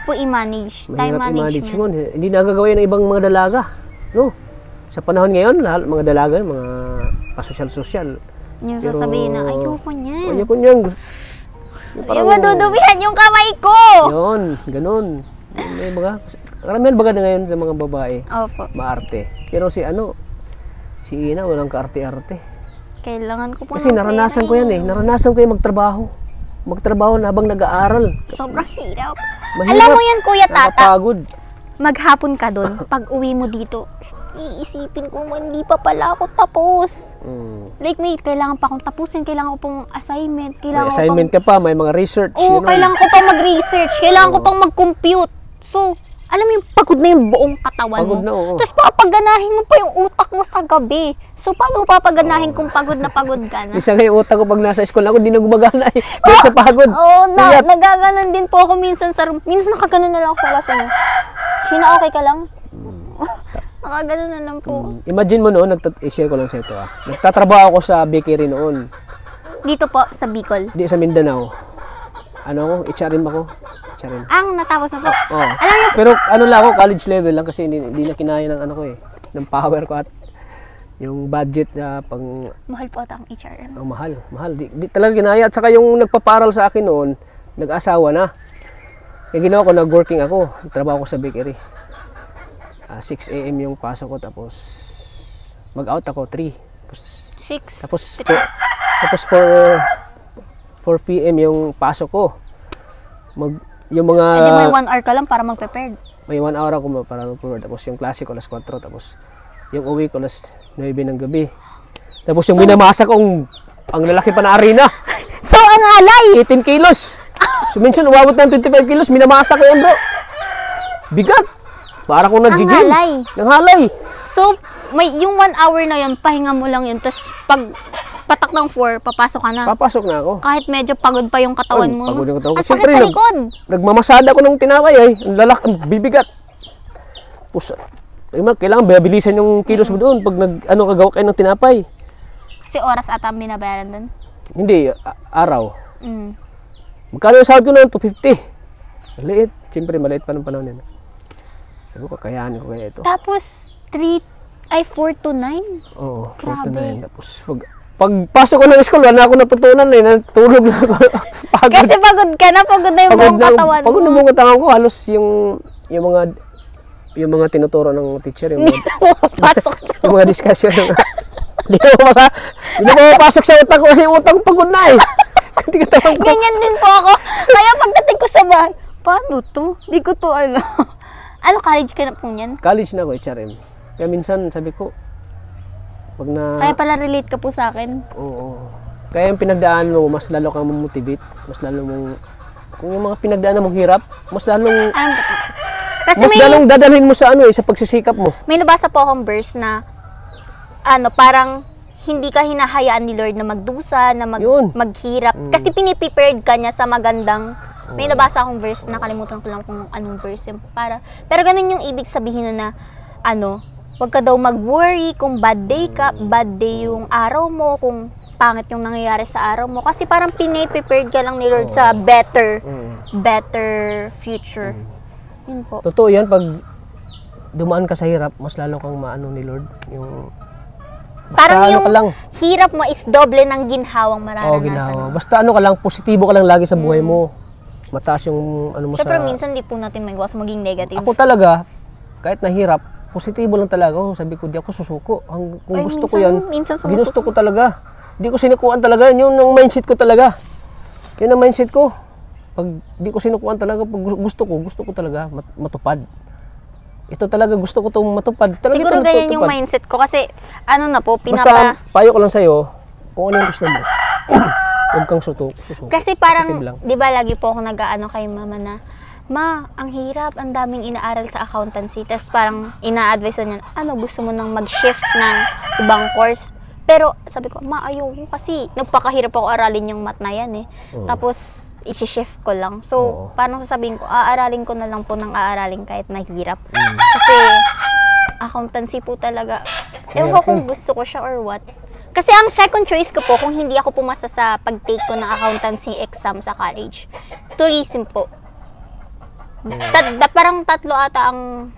po i-manage. Time management. mo. Hindi nagagawa yun ng ibang mga dalaga. No? Sa panahon ngayon, lahat mga dalaga, mga pasosyal-sosyal. Yung sasabihin na, ayoko niyan. Ayoko niyan. Yung madudumihan yung kamay ko! Yun, ganun. Karamihan baga na ngayon sa mga babae. Opo. Maarte. Pero si Si Ina, walang kaarte-arte. Kailangan ko po Kasi naranasan ko yan eh. Naranasan ko yung magtrabaho. Magtrabaho na habang nag-aaral. Sobrang hirap. Mahirap. Alam mo yan, Kuya Tata. Nakapagod. Maghapon ka doon. Pag uwi mo dito, iisipin ko, hindi pa pala ako tapos. Like, may kailangan pa akong tapusin. Kailangan ko pong assignment. May assignment ka pa, may mga research. Oo, kailangan ko pang mag-research. Kailangan ko pang mag-compute. So, alam mo yung pagod na yung buong katawan Pagod mo. na, oo. Tapos papaganahin mo pa yung utak mo sa gabi. So, paano mo papaganahin kung pagod na pagod ka na? Isa nga yung utak ko pag nasa school ako, hindi na gumagana eh. Dahil sa pagod. Oo, nagaganon din po ako minsan sa room. Minsan nakaganon na lang ako sa classroom. Sina, okay ka lang? Nakaganon na lang po. Imagine mo noon, i-share ko lang sa ito Nagtatrabaho ako sa bakery noon. Dito po, sa Bicol. Di sa Mindanao. Ano ako? HRM ako. HRM. Ang natapos na po. Oo. Alam niyo, Pero ano lang ako, college level lang kasi hindi na kinaya ng ano ko eh. Ng power ko at yung budget na pang mahal po ata ang HRM. mahal. Di talaga kinaya. At saka yung nagpaparal sa akin noon, nag-asawa na. Kaya ginawa ko, nag-working ako. Trabaho ko sa bakery. 6 a.m. yung pasok ko, tapos mag-out ako 3. Tapos 4 p.m. yung pasok ko. Yung mga Hindi may 1 hour ka lang para mag-prepared. May 1 hour ako para mag-prepare. Tapos yung klase ko alas 4, tapos yung uwi ko alas 9 ng gabi. Tapos yung minamasa kong ang lalaki pa na arena. So ang alay! 18 kilos. So minsan umabot ng 25 kilos, minamasa ko yan, bro. Bigat. Para kung nag-gym. Ang halay. So, yung 1 hour na yun, pahinga mo lang yun. Tapos, pag patak ng 4, papasok ka na. Papasok na ako. Kahit medyo pagod pa yung katawan mo. Pagod yung katawan ko. Ang sakit sa likod. Nagmamasada ko ng tinapay ay. Ang bibigat. Pusa. Kailangan bilisan yung kilos mo doon pag kagawa kayo ng tinapay. Kasi oras ata ang binabayaran doon. Hindi, araw. Magkano yung sahod ko na? 250. Maliit. Siyempre, maliit pa ng panahon yun. Sabi ko, kakayanin ko kaya ito. Tapos, 4 to 9? Oo, 4 to Grabe. 9. Tapos, pagpasok ko ng school, wala na ako natutunan eh. Natulog na ako. Pagod. Kasi pagod ka na, pagod na yung buong katawan mo. Pagod na buong katawan ko. Halos yung mga tinuturo ng teacher. Yung mga discussion. Hindi na mapasok sa utak ko kasi yung utak ko pagod na eh. Ganyan din po ako. Kaya pagdating ko sa bahay, paano to? Di ko to alam. Ano, college ka na po niyan? College na ako, HRM. Kaya minsan sabi ko, Kaya pala relate ka po sa akin. Oo. Kaya yung pinagdaan mo, mas lalo kang mamotivate. Mas lalo mong, kung yung mga pinagdaan mong hirap, mas lalong, Kasi lalong dadalhin mo sa sa pagsisikap mo. May nabasa po akong verse na, parang, hindi ka hinahayaan ni Lord na magdusa, na maghirap. Kasi piniprepared ka niya sa magandang. May nabasa akong verse, nakalimutan ko lang kung anong verse yung pero ganun yung ibig sabihin na wag ka daw mag-worry kung bad day yung araw mo, kung pangit yung nangyayari sa araw mo. Kasi parang piniprepared ka lang ni Lord sa better future. Yun po. Totoo yan, pag dumaan ka sa hirap, mas lalo kang maano ni Lord. Yung parang yung hirap mo is doble ng ginhawang mararanasan. Ginhawa. Basta ka lang, positibo ka lang lagi sa buhay mo. Mataas yung mo Siyempre, minsan di po natin maiwas maging negative. Ako talaga, kahit nahirap, positibo lang talaga. Sabi ko, di ako susuko. Kung gusto ko yan, ginusto ko talaga. Di ko sinukuan talaga. Yun ang mindset ko talaga. Yun ang mindset ko. Pag di ko sinukuan talaga, pag gusto ko talaga matupad. Ito talaga, gusto ko itong matupad. Talaga siguro ganyan yung mindset ko. Kasi, basta, payo ko lang sa'yo, kung ano yung gusto mo. Huwag kang susuko. Kasi parang, di ba lagi po ako nag-aano kay mama na, Ma, ang hirap, ang daming inaaral sa accountancy. Tapos parang ina-advise niya, gusto mo nang mag-shift ng ibang course. Pero sabi ko, Ma, ayoko kasi nagpakahirap ako aralin yung math na yan eh. Tapos, i-shift ko lang. So, parang sasabihin ko, aaralin ko na lang po ng aaralin kahit mahirap. Kasi, accountancy po talaga. Ewan ko kung gusto ko siya or what. Kasi ang second choice ko po, kung hindi ako pumasa sa pag-take ko ng accountancy exam sa college, tourism po. Parang tatlo ata ang...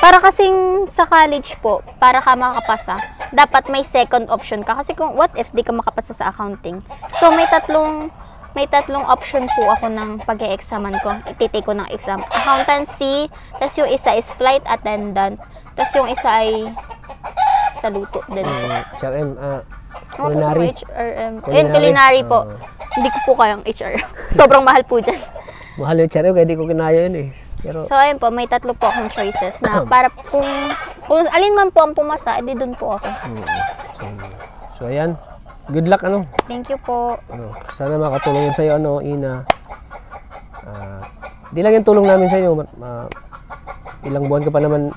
Para kasing sa college po, para ka makapasa, dapat may second option ka. Kasi kung what if di ka makapasa sa accounting? So may tatlong option po ako ng pag-e-examan ko. Ititake ko ng exam. Accountancy, tapos yung isa is flight attendant, tapos yung isa ay sa luto din po. HRM, Ako po culinary. HRM. Ayun, culinary po. Hindi ko po kayang HRM. Sobrang mahal po dyan. Mahal yung HRM, kaya di ko kinaya yun eh. Pero, So, ayun po, may 3 po akong choices na para kung alin man po ang pumasa, edi dun po ako. so ayan. Good luck, ano. Thank you po. Sana makatulong yan sa'yo, ano, Ina. Di lang yung tulong namin sa'yo. Ilang buwan ka pa naman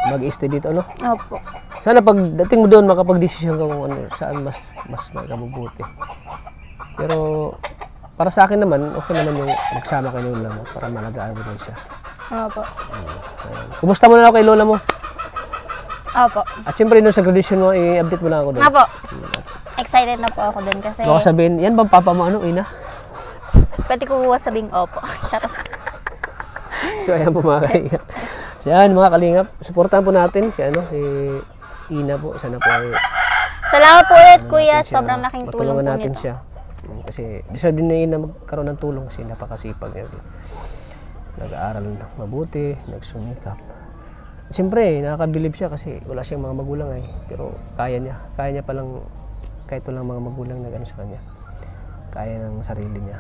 mag-stay dito, ano. Opo. Sana pagdating mo doon, makapag-desisyon ka kung ano, saan mas mabuti. Pero, para sa akin naman, okay naman yung magsama kay Lola mo para malagaan mo rin siya. Opo. Kumusta mo na ako kay Lola mo? Opo. At siyempre, nung sa graduation mo, i-update mo na ako doon. Opo. Excited na po ako dun kasi Baka sabihin, yan bang papa mo, ano, Ina? pwede ko sabing opo. Charot. So, ayan po mga kalingap. So, ayan mga kalingap, supportahan po natin si Ina po. Sana po ay Salamat po ulit, kuya. natin siya, Sobrang laking tulong matulungan po natin nito. siya. Kasi deserve din na Ina magkaroon ng tulong kasi napakasipag niya. Nag-aaral ng mabuti, nagsumikap. Siyempre, nakakabilib siya kasi wala siyang mga magulang eh. Pero kaya niya palang kahit walang mga magulang na gano'n sa kanya. Kaya ng sarili niya.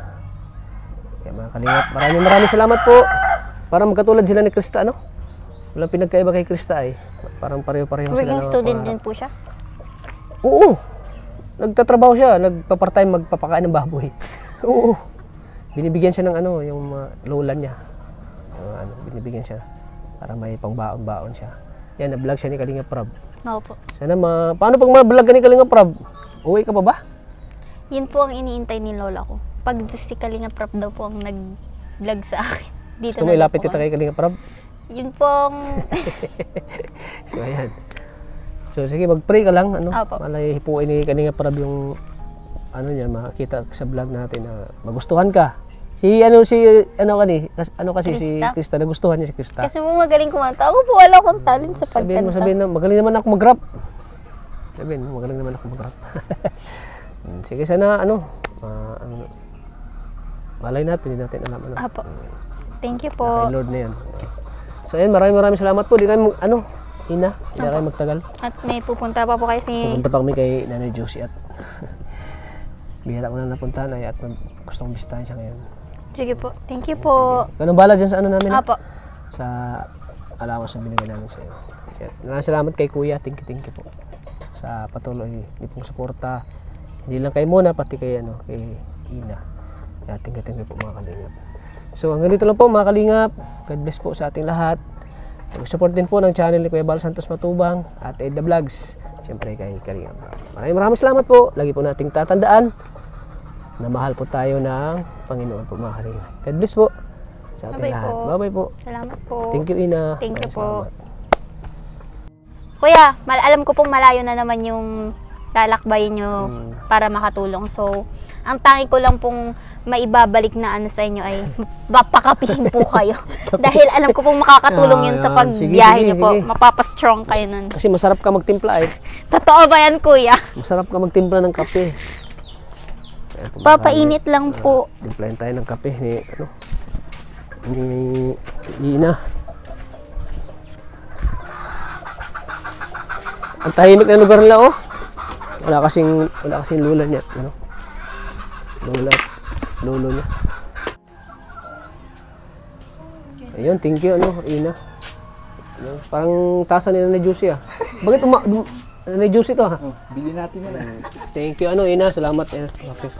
Kaya mga kalingap, maraming salamat po. Parang magkatulad sila ni Krista, ano? Walang pinagkaiba kay Krista eh. Parang pareho-pareho sila. Working student din po siya? Oo. Nagtatrabaho siya, nagpa-part-time magpapakain ng baboy. Oo. Binibigyan siya ng ano, yung lola niya. Binibigyan siya para may pangbaon-baon siya. Yan, na-vlog siya ni Kalinga Prab. Opo. Sana paano pag ma-vlog ka ni Kalinga Prab? Uwi ka pa ba? Yun po ang iniintay ni lola ko. Pag si Kalinga Prab daw po ang nag-vlog sa akin. Dito Gusto mo na daw ilapit po kita kami. kay Kalinga Prab? Yun pong... So, ayan. So, sige, mag-pray ka lang. Ano? Opo. Malay hipuin ni Kalinga Prab yung ano niya, makakita sa vlog natin na magustuhan ka. Si Krista? Krista, nagustuhan niya si Krista. Kasi po magaling kumanta. Ako po wala akong talent sa pagkanta. Sabihin na, magaling naman ako mag-rap. Sabihin mo, magaling naman ako mag-rap. Sige, sana, malay natin, hindi natin alam. Apo. Thank you Kay po. Lord na yan. So, ayun, maraming salamat po. Di kayo, Ina, hindi kayo magtagal. At may pupunta pa po kayo Pupunta pa kami kay Nanay Josie at bihira ko na napuntahan ay at gusto kong bisitahin siya ngayon. Sige po. Thank you po. Kanong bala dyan sa ano namin? Apo. Sa allowance na binigay namin sa iyo. Maraming salamat kay Kuya. Thank you po. Sa patuloy ni pong suporta. Hindi lang kay Mona, pati kay, kay Ina. Kaya thank you po mga kalingap. So hanggang dito lang po mga kalingap. God bless po sa ating lahat. Mag-support din po ng channel ni Kuya Bal Santos Matubang at Ed The Vlogs. Siyempre kay Kalingap. Maraming salamat po. Lagi po nating tatandaan na mahal po tayo ng Panginoon po mga kalingap. God bless po sa ating Bye-bye lahat. po. Bye-bye po. Salamat po. Thank you, Ina. Thank you Maraming po. salamat. Kuya, alam ko pong malayo na naman yung lalakbayin nyo para makatulong. So, ang tangi ko lang pong maibabalik na sa inyo ay mapakapihin po kayo. Dahil alam ko pong makakatulong yun sa pagbiyahe nyo po. Sige. Mapapastrong kayo nun. Kasi masarap ka magtimpla eh. Totoo ba yan, kuya? Masarap ka magtimpla ng kape. Kaya kung Papainit lang po. timplahin tayo ng kape ni Ina. Ang tahimik na lugar nila, oh. Wala kasing lula niya, lolo niya. Ayun, thank you, Ina. Parang tasa ni Nanay Juicy, ah. Bakit Nanay Juicy to, ha? Bili natin yan. Thank you, Ina. Salamat. Okay.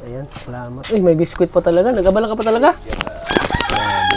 Ayan, salamat. Uy, may biskuit pa talaga. Nag-abala ka pa talaga? Grabe.